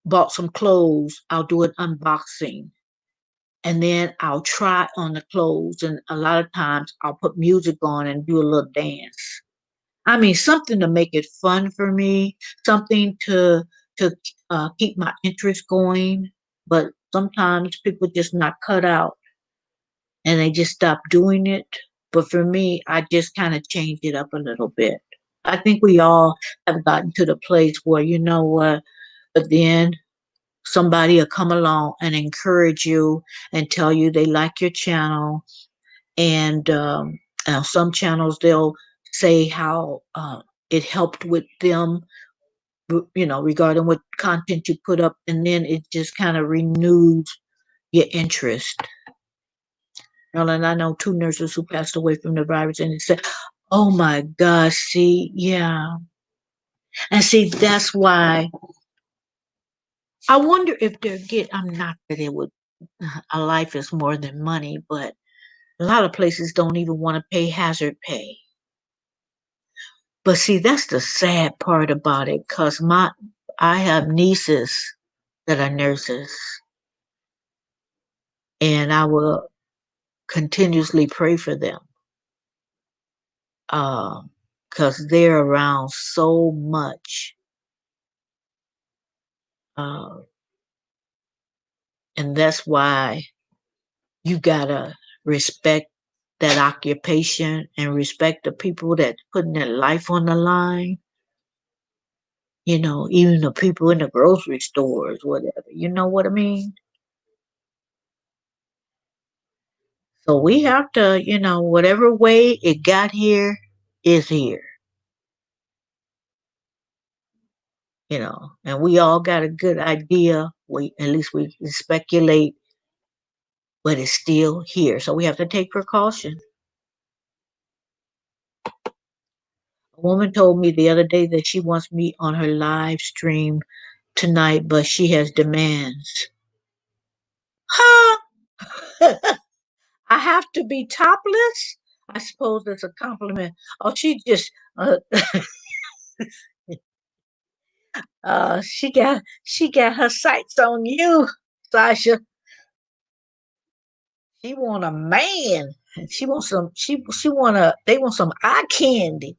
bought some clothes, I'll do an unboxing, and then I'll try on the clothes. And a lot of times I'll put music on and do a little dance. I mean, something to make it fun for me, something to keep my interest going. But sometimes people just not cut out and they just stop doing it. But for me, I just kind of changed it up a little bit. I think we all have gotten to the place where, you know what, but then somebody will come along and encourage you and tell you they like your channel. And some channels, they'll say how it helped with them, you know, regarding what content you put up. And then it just kind of renews your interest. And I know two nurses who passed away from the virus, and it said, "Oh my gosh, see, yeah." And see, that's why I wonder if they're get. I'm not that it would. A life is more than money, but a lot of places don't even want to pay hazard pay. But see, that's the sad part about it, cause I have nieces that are nurses, and I will continuously pray for them, cause they're around so much. Uh, And that's why you gotta respect that occupation and respect the people that putting their life on the line. You know, even the people in the grocery stores, whatever. You know what I mean? So we have to, you know, whatever way it got here is here. You know, and we all got a good idea. We at least we can speculate, but it's still here. So we have to take precaution. A woman told me the other day that she wants me on her live stream tonight, but she has demands. Huh? I have to be topless? I suppose that's a compliment. Oh, she got her sights on you, Sasha. She want a man. She wants some. She want a. They want some eye candy.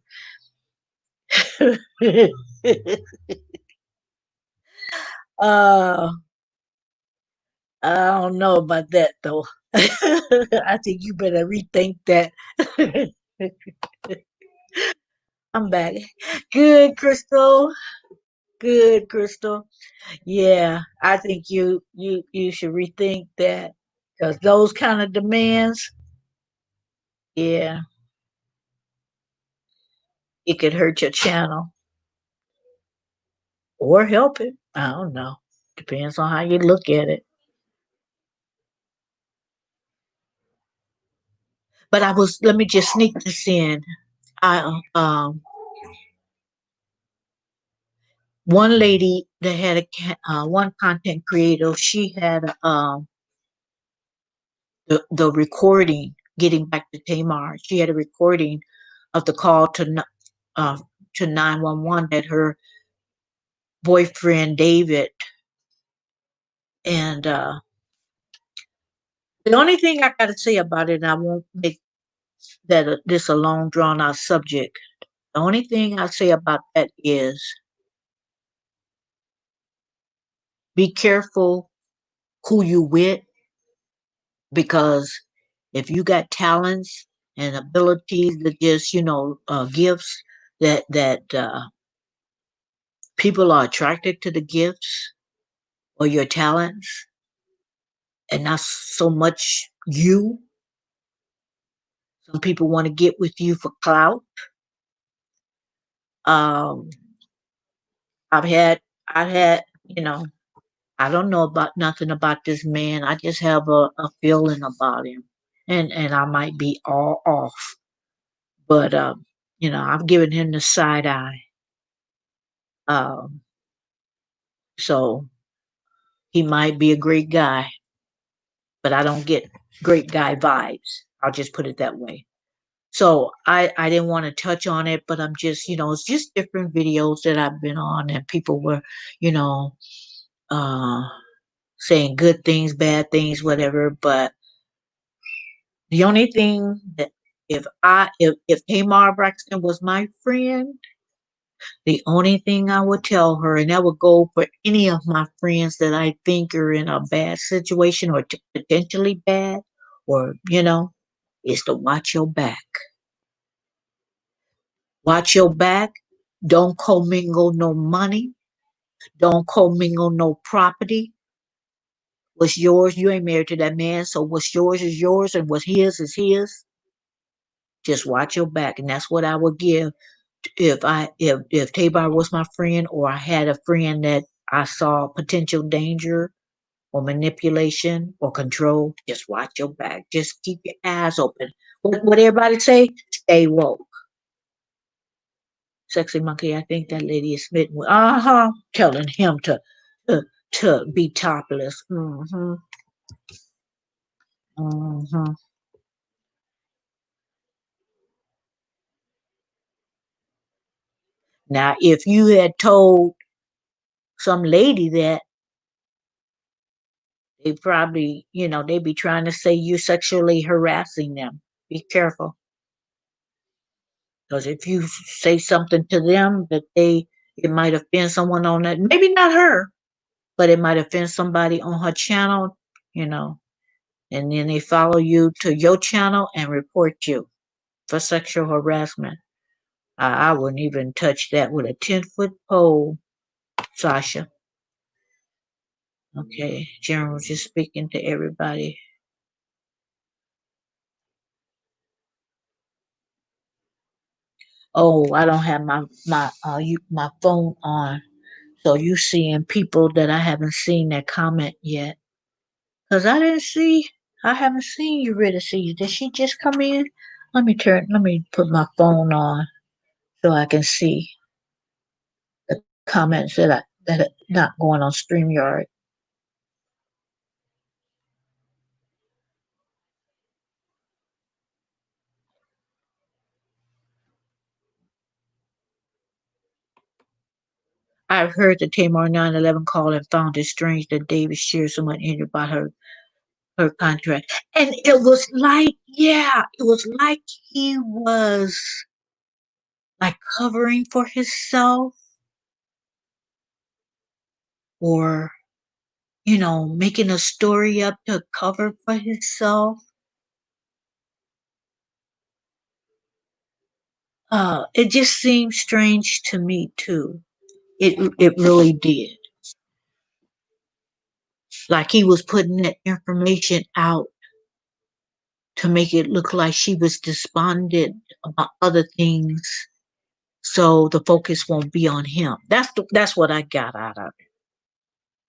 uh, I don't know about that though. I think you better rethink that. I'm back. Good, Crystal. Good, Crystal. Yeah, I think you should rethink that because those kind of demands, yeah, it could hurt your channel or help it. I don't know. Depends on how you look at it. But let me just sneak this in. I One lady that had one content creator, she had the recording. Getting back to Tamar, she had a recording of the call uh, to 911 that her boyfriend David. And the only thing I got to say about it, and I won't make that this a long drawn out subject. The only thing I say about that is be careful who you with, because if you got talents and abilities that just, you know, gifts that people are attracted to the gifts or your talents, and not so much you. Some people want to get with you for clout. Um, I've had, I don't know about nothing about this man. I just have a feeling about him, and I might be all off, but I'm giving him the side eye. Um, so he might be a great guy, but I don't get great guy vibes. I'll just put it that way. So I didn't want to touch on it, but I'm just, it's just different videos that I've been on, and people were, you know, uh, saying good things, bad things, whatever. But the only thing that if Tamar Braxton was my friend, the only thing I would tell her, and that would go for any of my friends that I think are in a bad situation or potentially bad, or is to watch your back. Watch your back. Don't commingle no money. Don't commingle no property. What's yours, you ain't married to that man, so what's yours is yours, and what's his is his. Just watch your back, and that's what I would give if Tabar was my friend, or I had a friend that I saw potential danger or manipulation or control. Just watch your back. Just keep your eyes open. What everybody say? Stay woke. Sexy monkey, I think that lady is smitten with. Telling him uh, to be topless. Hmm. Now, if you had told some lady that, they probably, they be trying to say you're sexually harassing them. Be careful. Because if you say something to them that it might offend someone on that, maybe not her, but it might offend somebody on her channel, you know, and then they follow you to your channel and report you for sexual harassment. I wouldn't even touch that with a 10-foot pole, Sasha. Okay, General just speaking to everybody. Oh, I don't have my phone on, so you seeing people that I haven't seen that comment yet. Cause I haven't seen Eurydice. Did she just come in? Let me put my phone on so I can see the comments that are not going on StreamYard. I've heard the Tamar 911 call and found it strange that David shared so much info about her contract. And it was like, yeah, it was like he was like covering for himself, or, making a story up to cover for himself. It just seemed strange to me too. It really did. Like he was putting that information out to make it look like she was despondent about other things, so the focus won't be on him. That's what I got out of it.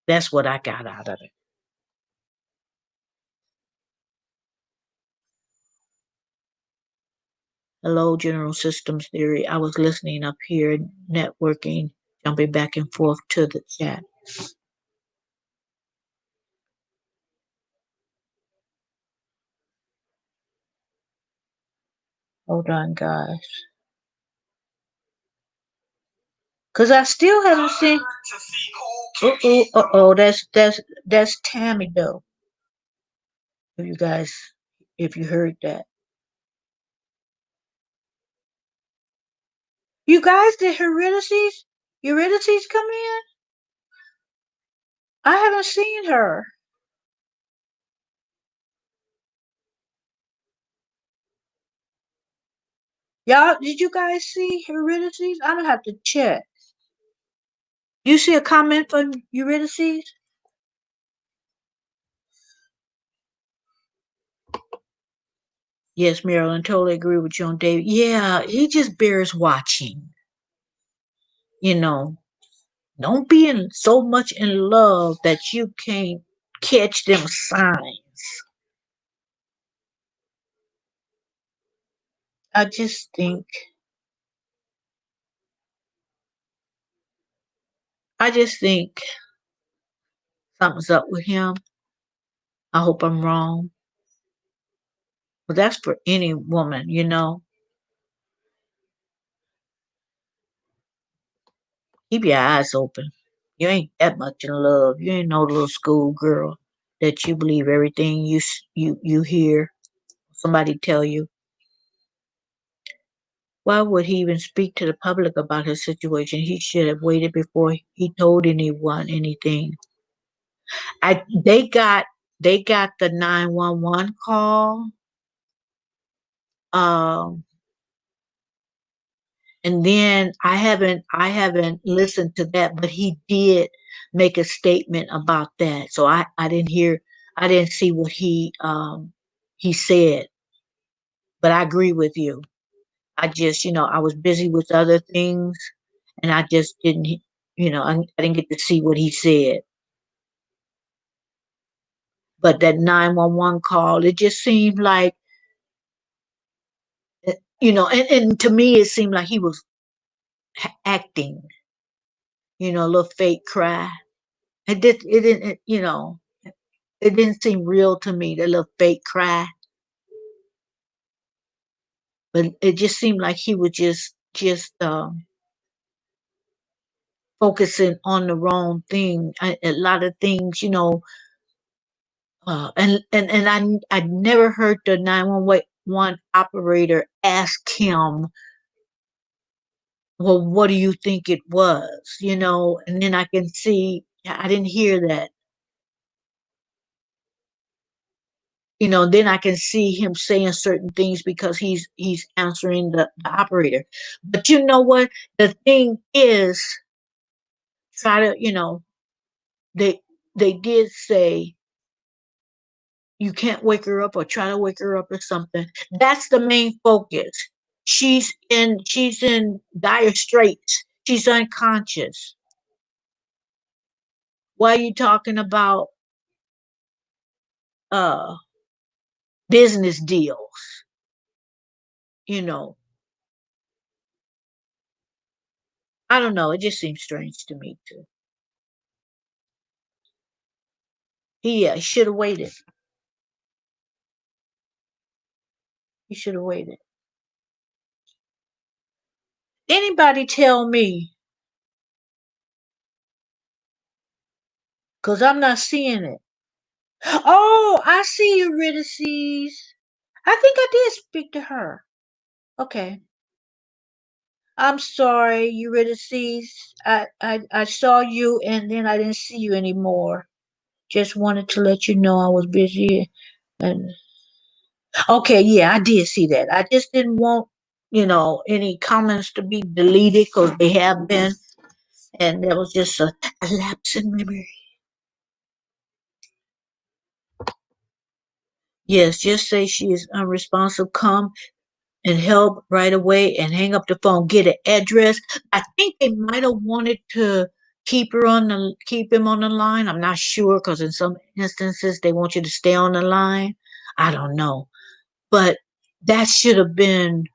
That's what I got out of it. Hello, General Systems Theory. I was listening up here, networking, jumping back and forth to the chat. Hold on, guys. Cause I still haven't seen. Uh oh. That's Tammy though. If you guys, if you heard that, you guys did Eurydices come in? I haven't seen her. Y'all, did you guys see Eurydices? I'm gonna have to check. You see a comment from Eurydices? Yes, Marilyn, totally agree with you on David. Yeah, he just bears watching. You know, don't be in so much in love that you can't catch them signs. I just think, I just think something's up with him. I hope I'm wrong. But that's for any woman, you know. Keep your eyes open. You ain't that much in love. You ain't no little school girl that you believe everything you hear somebody tell you. Why would he even speak to the public about his situation? He should have waited before he told anyone anything. They got the 911 call. Um and then I haven't listened to that, but he did make a statement about that. So I didn't hear, I didn't see what he said, but I agree with you. I just, I was busy with other things and I just didn't, I didn't get to see what he said. But that 911 call, it just seemed like, and to me, it seemed like he was acting, a little fake cry. It didn't seem real to me, that little fake cry. But it just seemed like he was just focusing on the wrong thing. A lot of things, and I never heard the 911 operator ask him, well, what do you think it was? And then I can see, I didn't hear that. Then I can see him saying certain things because he's answering the operator. But you know what? The thing is, try to, they they did say you can't wake her up or try to wake her up or something. That's the main focus. She's in dire straits. She's unconscious. Why are you talking about uh business deals? You know, I don't know. It just seems strange to me too. He should have waited. He should have waited. Anybody tell me, because I'm not seeing it. Oh, I see Eurydice. I think I did speak to her. Okay. I'm sorry, Eurydice. I saw you and then I didn't see you anymore. Just wanted to let you know I was busy. And okay, yeah, I did see that. I just didn't want, any comments to be deleted because they have been. And there was just a lapse in memory. Yes, just say she is unresponsive. Come and help right away and hang up the phone. Get an address. I think they might have wanted to keep him on the line. I'm not sure because in some instances they want you to stay on the line. I don't know, but that should have been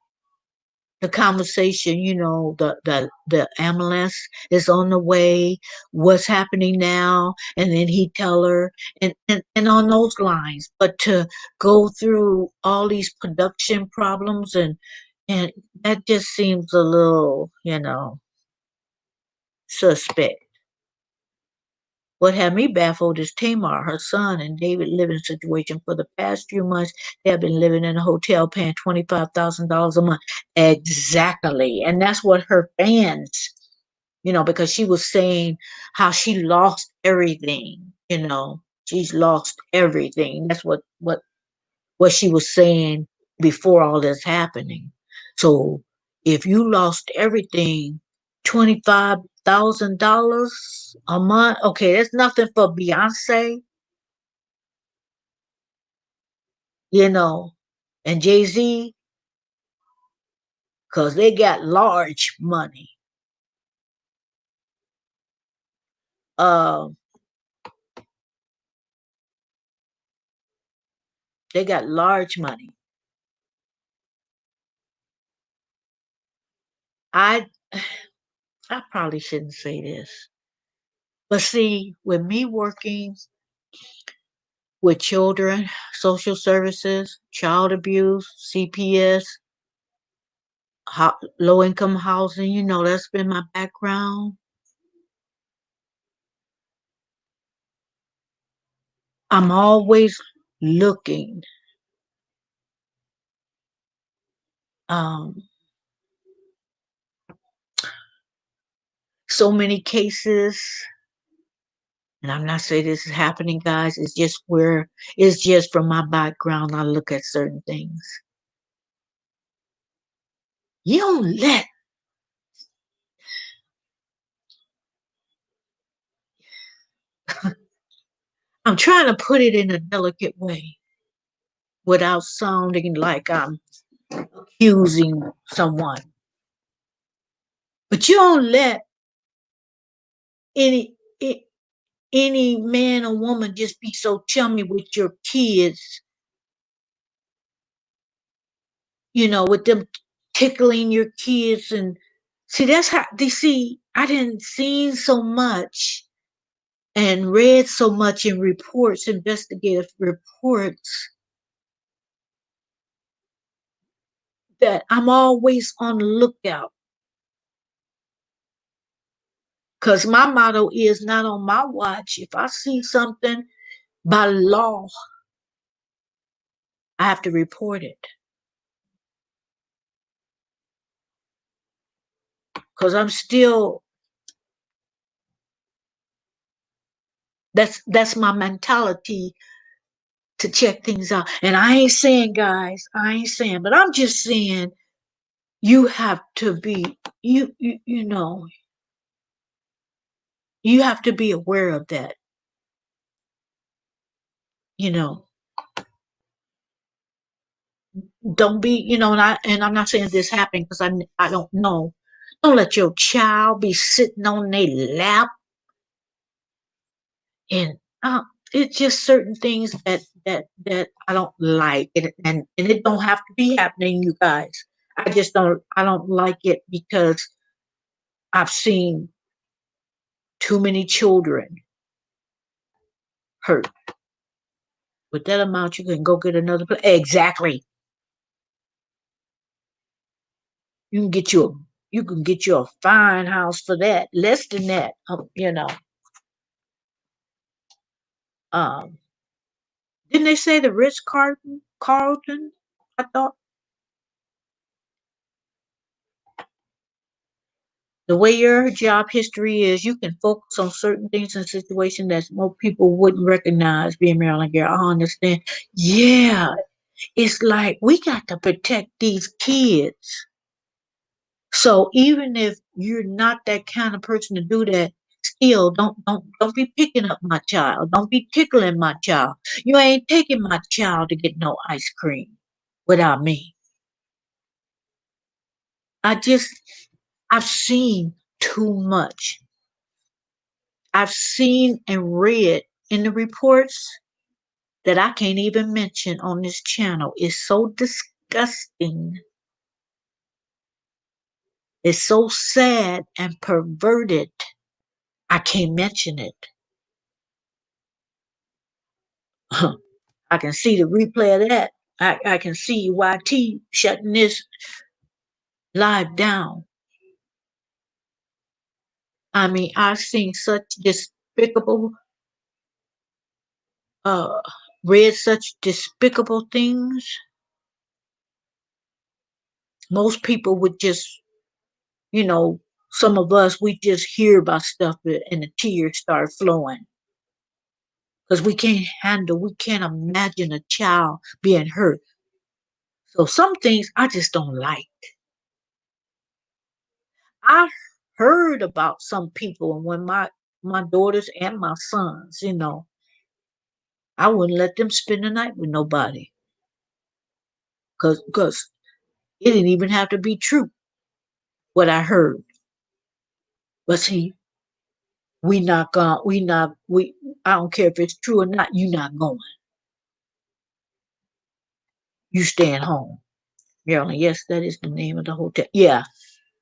the conversation. The ambulance is on the way. What's happening now? And then he tell her, and on those lines. But to go through all these production problems, and that just seems a little, suspect. What had me baffled is Tamar, her son, and David living situation. For the past few months, they have been living in a hotel paying $25,000 a month. Exactly. And that's what her fans, because she was saying how she lost everything, she's lost everything. That's what she was saying before all this happening. So if you lost everything, $25,000 a month, okay, that's nothing for Beyonce, you know. and Jay-Z, because they got large money. Uh, they got large money. I I probably shouldn't say this, but see, with me working with children, social services, child abuse, CPS, low income housing, that's been my background. I'm always looking. Um, so many cases, and I'm not saying this is happening, guys. It's just from my background. I look at certain things. You don't let. I'm trying to put it in a delicate way without sounding like I'm accusing someone. But you don't let any any man or woman just be so chummy with your kids, with them tickling your kids. And see, that's how they see. I didn't seen so much and read so much in reports, investigative reports, that I'm always on the lookout. Because my motto is not on my watch. If I see something, by law, I have to report it. Because I'm still, that's my mentality, to check things out. And I ain't saying, guys, but I'm just saying, you have to be, you have to be aware of that, you know. Don't be, and I'm not saying this happened because I don't know. Don't let your child be sitting on their lap, and it's just certain things that I don't like, and it don't have to be happening, you guys. I don't like it because I've seen too many children hurt. With that amount, you can go get another place. Exactly. You can get you a you can get you a fine house for that. Less than that, Um, didn't they say the Ritz Carlton? Carlton? I thought the way your job history is, you can focus on certain things and situations that most people wouldn't recognize. Being Marilyn Girl, I understand. Yeah, it's like we got to protect these kids. So even if you're not that kind of person to do that, still don't be picking up my child. Don't be tickling my child. You ain't taking my child to get no ice cream without me. I just I've seen too much. I've seen and read in the reports that I can't even mention on this channel. It's so disgusting. It's so sad and perverted. I can't mention it. I can see the replay of that. I can see YT shutting this live down. I mean, I've seen such despicable, uh, read such despicable things. Most people would just, you know, some of us, we just hear about stuff and the tears start flowing because we can't imagine a child being hurt. So some things I just don't like. I heard about some people, and when my daughters and my sons, I wouldn't let them spend the night with nobody Because it didn't even have to be true what I heard. But see, we not going we not we I don't care if it's true or not, you not going. You staying home. Maryland, yes, that is the name of the hotel. Yeah,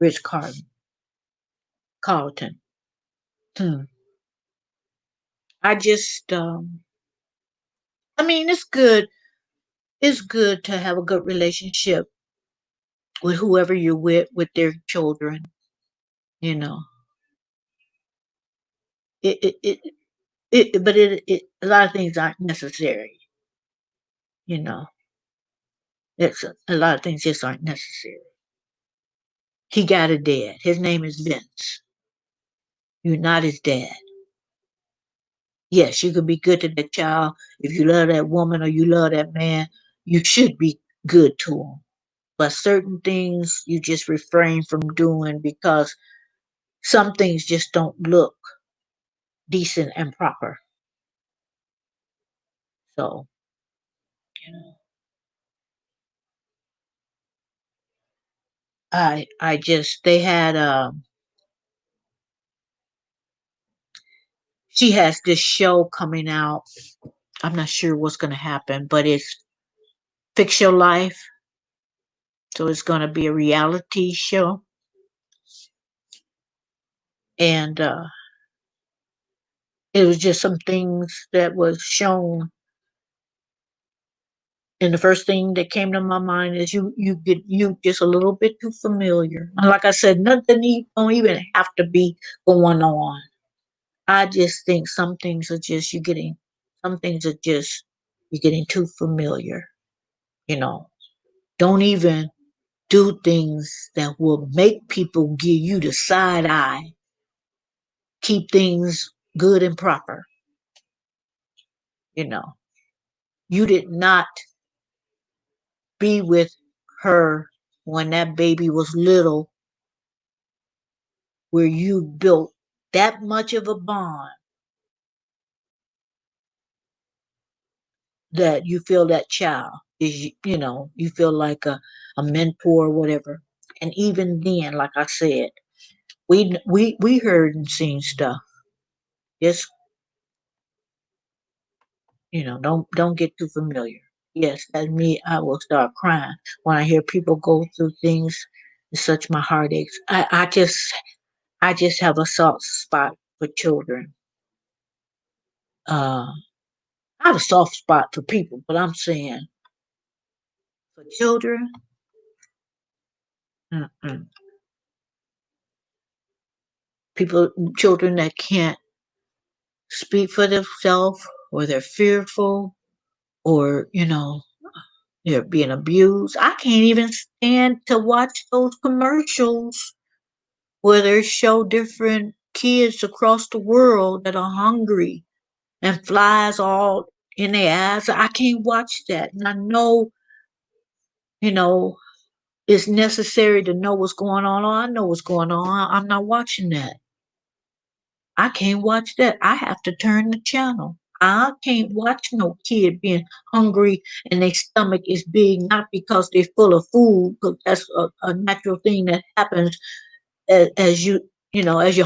Rich Carlton. Hmm. I just I mean it's good to have a good relationship with whoever you're with their children, you know. It it it, but it a lot of things aren't necessary, you know. It's a lot of things just aren't necessary. He got a dad. His name is Vince. You're not his dad. Yes, you can be good to that child. If you love that woman or you love that man, you should be good to them. But certain things you just refrain from doing because some things just don't look decent and proper. So, you know, I just they had she has this show coming out. I'm not sure what's going to happen, but it's Fix Your Life. So it's going to be a reality show. And it was just some things that was shown. And the first thing that came to my mind is you get you just a little bit too familiar. And like I said, nothing don't even have to be going on. I just think some things are just some things are just you're getting too familiar. You know, don't even do things that will make people give you the side eye. Keep things good and proper. You know, you did not be with her when that baby was little, where you built that much of a bond that you feel that child is, you feel like a mentor or whatever. And even then, like I said, we heard and seen stuff. Just don't get too familiar. Yes, that's me. I will start crying when I hear people go through things. It's such my heart aches. I just have a soft spot for children. Uh, I have a soft spot for people, but I'm saying for children, mm-mm. People, children that can't speak for themselves, or they're fearful, or they're being abused. I can't even stand to watch those commercials where they show different kids across the world that are hungry and flies all in their eyes. I can't watch that. And I know, you know, it's necessary to know what's going on. I know what's going on. I'm not watching that. I can't watch that. I have to turn the channel. I can't watch no kid being hungry and their stomach is big, not because they're full of food, because that's a natural thing that happens as as you're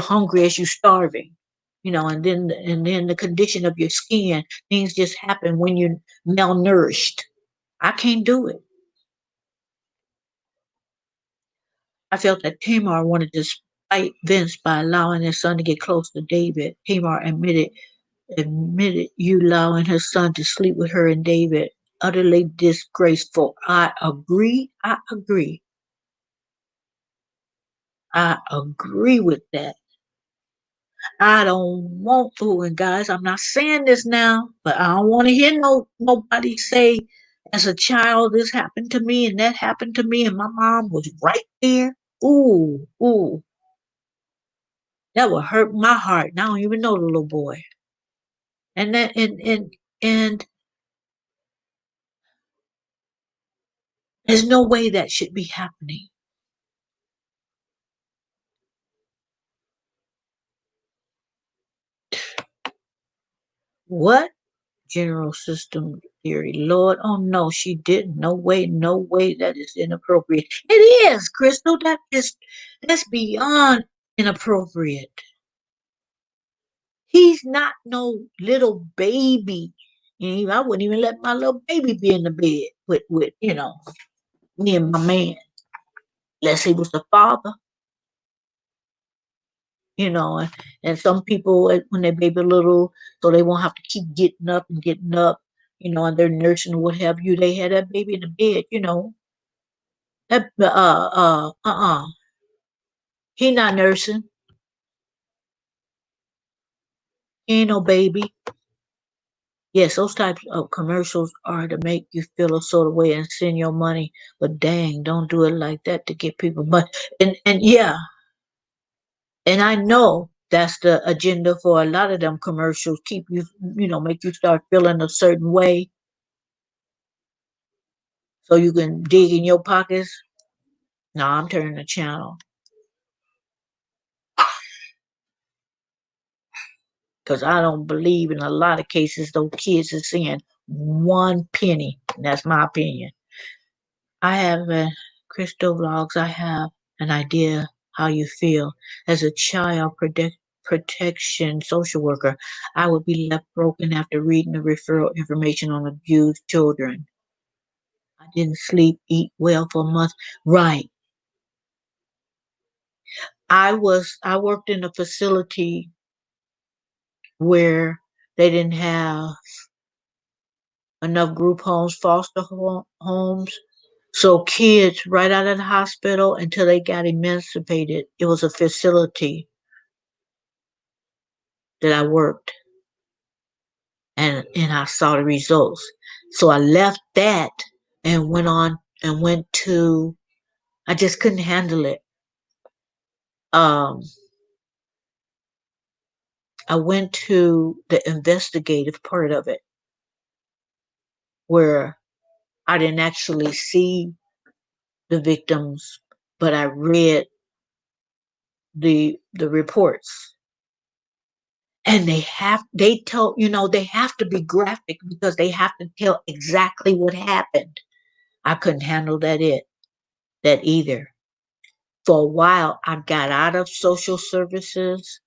hungry, as you're starving, and then the condition of your skin, things just happen when you're malnourished. I can't do it. I felt that Tamar wanted to spite Vince by allowing his son to get close to David. Tamar admitted you allowing her son to sleep with her and David. Utterly disgraceful. I agree. I agree with that. I don't want to, and guys, I'm not saying this now, but I don't want to hear nobody say as a child this happened to me and that happened to me and my mom was right there. Ooh, that would hurt my heart. And I don't even know the little boy. And that and there's no way that should be happening. What? General system theory. Lord, oh no, she didn't. No way, no way. That is inappropriate. It is, Crystal. That's beyond inappropriate. He's not no little baby. I wouldn't even let my little baby be in the bed with me and my man, unless he was the father. And some people when their baby little, so they won't have to keep getting up, and they're nursing or what have you. They had that baby in the bed. That he not nursing. He ain't no baby. Yes, those types of commercials are to make you feel a sort of way and send your money, but dang, don't do it like that to get people money. And yeah, and I know that's the agenda for a lot of them commercials. Keep you, make you start feeling a certain way so you can dig in your pockets. No, I'm turning the channel because I don't believe in a lot of cases those kids are seeing one penny. And that's my opinion. I have Crystal Vlogs. I have an idea how you feel as a child protection social worker. I would be left broken after reading the referral information on abused children. I didn't sleep, eat well for months. Right. I worked in a facility where they didn't have enough group homes, homes. So kids right out of the hospital until they got emancipated, it was a facility that I worked and I saw the results. So I left that and went to I just couldn't handle it. Um I went to the investigative part of it where I didn't actually see the victims, but I read the reports. And they have to be graphic because they have to tell exactly what happened. I couldn't handle that either. For a while I got out of social services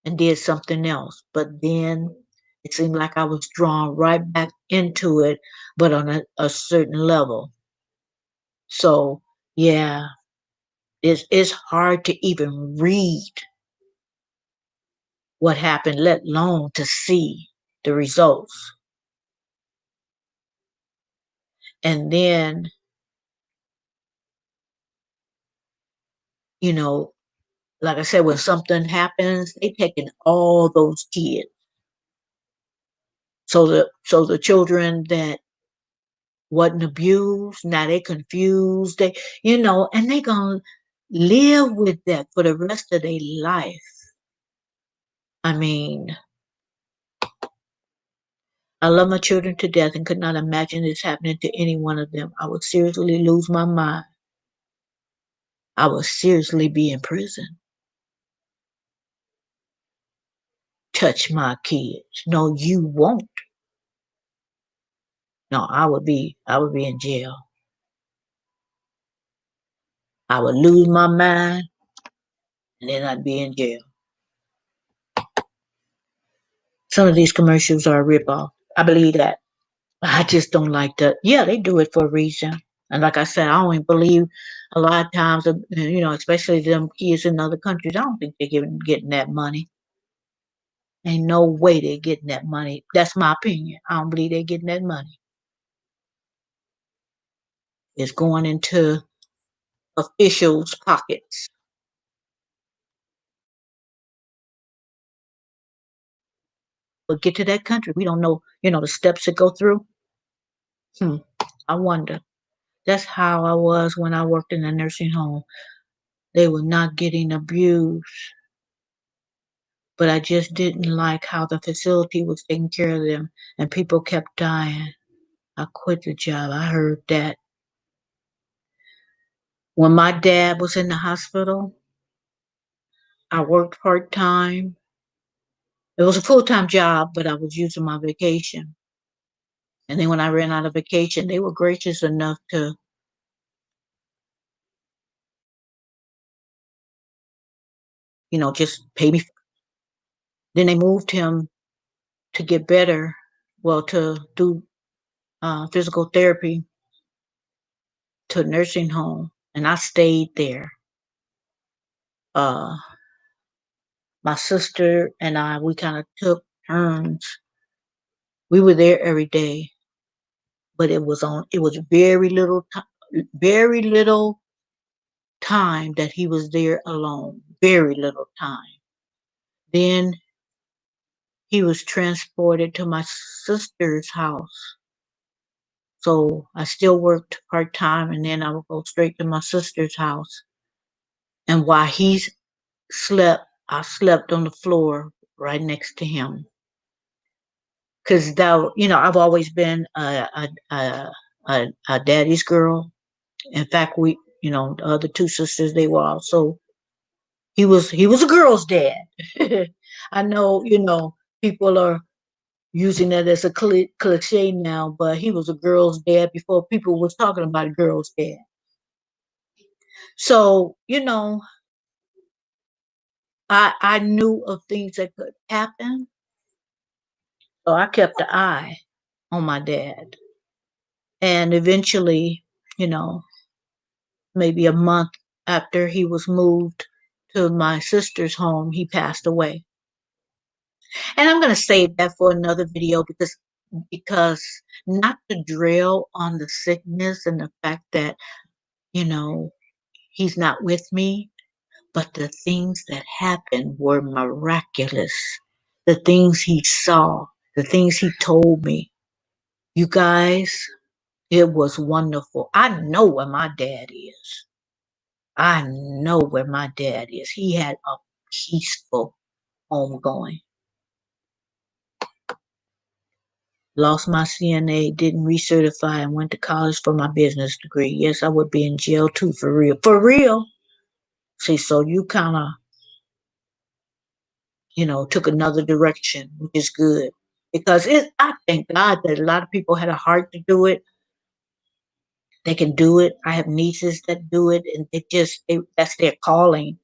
and did something else. But then it seemed like I was drawn right back into it, but on a certain level. So yeah, it's hard to even read what happened, let alone to see the results. And then, you know, like I said, when something happens, they taking all those kids. So the children that wasn't abused, now they confused, and they gonna live with that for the rest of their life. I mean, I love my children to death and could not imagine this happening to any one of them. I would seriously lose my mind. I would seriously be in prison. Touch my kids. No, you won't. No, I would be in jail. I would lose my mind and then I'd be in jail. Some of these commercials are a ripoff. I believe that. I just don't like that. Yeah, they do it for a reason. And like I said, I only believe a lot of times, especially them kids in other countries, I don't think they're getting that money. Ain't no way they're getting that money. That's my opinion. I don't believe they're getting that money. It's going into officials' pockets. But get to that country, we don't know, the steps to go through. Hmm. I wonder. That's how I was when I worked in a nursing home. They were not getting abused, but I just didn't like how the facility was taking care of them and people kept dying. I quit the job. I heard that. When my dad was in the hospital, I worked part time It was a full-time job, but I was using my vacation. And then when I ran out of vacation, they were gracious enough to, just pay me. Then they moved him to get better, well, to do physical therapy to a nursing home. And I stayed there. Uh, my sister and I, we kind of took turns. We were there every day, but it was very little time that he was there alone. Very little time. Then he was transported to my sister's house. So I still worked part time and then I would go straight to my sister's house. And while he slept, I slept on the floor right next to him. Cause I've always been a daddy's girl. In fact, the other two sisters, they were also, he was a girl's dad. I know, people are using that as a cliche now, but he was a girl's dad before people was talking about a girl's dad. So, I knew of things that could happen. So I kept an eye on my dad. And eventually, you know, maybe a month after he was moved to my sister's home, he passed away. And I'm going to save that for another video because not to drill on the sickness and the fact that, you know, he's not with me, but the things that happened were miraculous. The things he saw, the things he told me. You guys, it was wonderful. I know where my dad is. I know where my dad is. He had a peaceful homegoing. Lost my CNA, didn't recertify, and went to college for my business degree. Yes, I would be in jail too, for real. For real. See, so you kind of, took another direction, which is good. Because I thank God that a lot of people had a heart to do it. They can do it. I have nieces that do it, and that's their calling.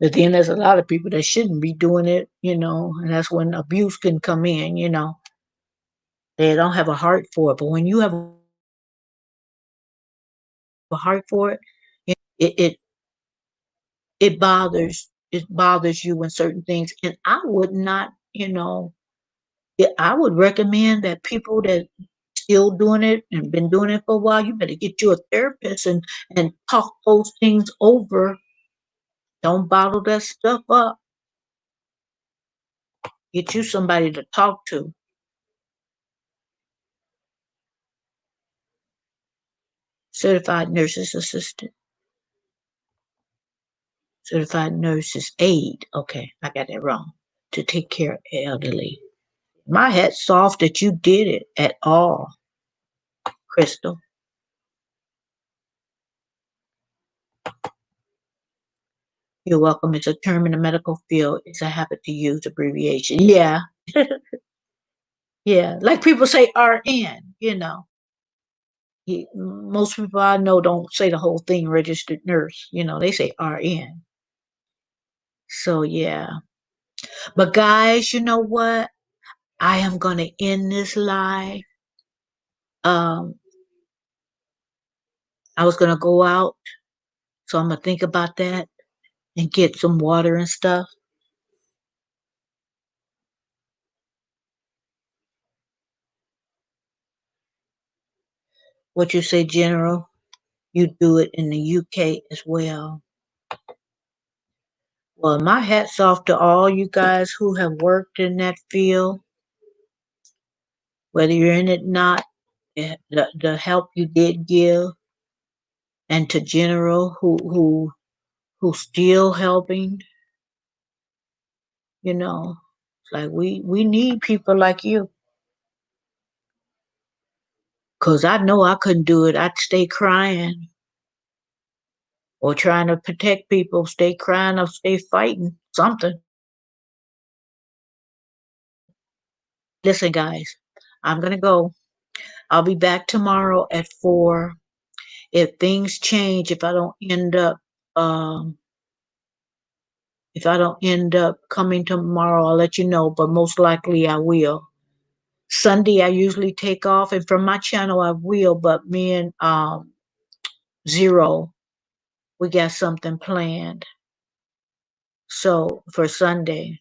But then there's a lot of people that shouldn't be doing it, and that's when abuse can come in. They don't have a heart for it. But when you have a heart for it, it it it bothers you when certain things. And I would not, I would recommend that people that still doing it and been doing it for a while, you better get you a therapist and talk those things over. Don't bottle that stuff up. Get you somebody to talk to. Certified nurse's assistant. Certified nurse's aide. Okay, I got that wrong. To take care of elderly. My hat's off that you did it at all, Crystal. You're welcome. It's a term in the medical field. It's a habit to use abbreviation. Yeah. Yeah. Like people say RN. Most people I know don't say the whole thing registered nurse. They say RN. So, yeah. But, guys, you know what? I am going to end this live. Um, I was going to go out. So, I'm going to think about that and get some water and stuff. What you say, General? You do it in the UK as well. Well, my hat's off to all you guys who have worked in that field, whether you're in it or not, the help you did give, and to General who's still helping, you know. It's like we need people like you. Cause I know I couldn't do it. I'd stay crying or trying to protect people, stay crying or stay fighting something. Listen, guys, I'm going to go. I'll be back tomorrow at 4. If things change, um, if I don't end up coming tomorrow, I'll let you know, but most likely I will. Sunday, I usually take off, and from my channel, I will, but me and Zero, we got something planned. So for Sunday,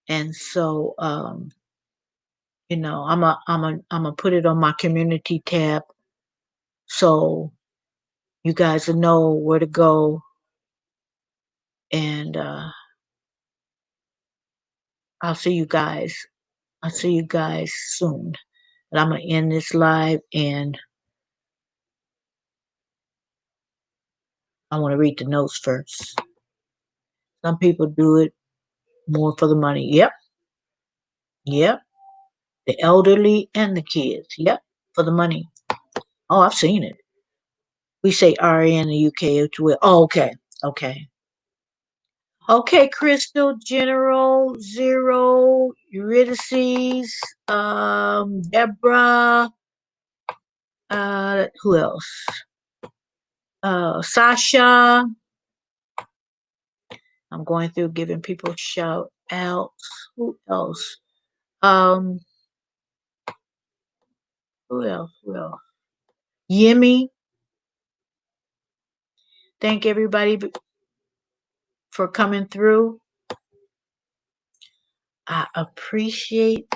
and so I'm a put it on my community tab, so you guys will know where to go, and I'll see you guys. I'll see you guys soon. But I'm gonna end this live, and I want to read the notes first. Some people do it more for the money. Yep, yep. The elderly and the kids. Yep, for the money. Oh, I've seen it. We say RA in the UK as well. Oh, okay, okay. Okay, Crystal, General, Zero, Eurydice, Deborah, who else? Sasha. I'm going through giving people shout outs. Who else? Um, who else? Who else? Yimmy. Thank everybody for coming through. I appreciate.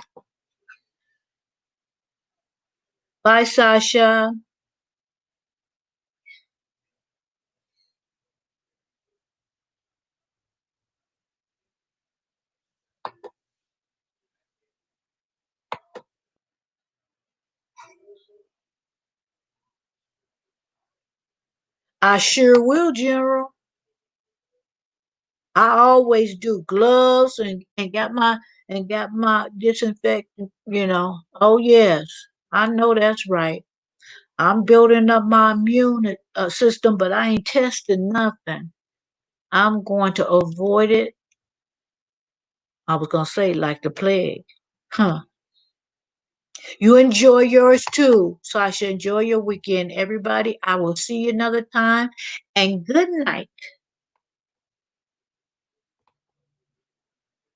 Bye, Sasha. I sure will, General. I always do gloves and got my disinfectant, Oh yes. I know that's right. I'm building up my immune system, but I ain't testing nothing. I'm going to avoid it. I was going to say like the plague. Huh. You enjoy yours too. Sasha, enjoy your weekend, everybody. I will see you another time. And good night.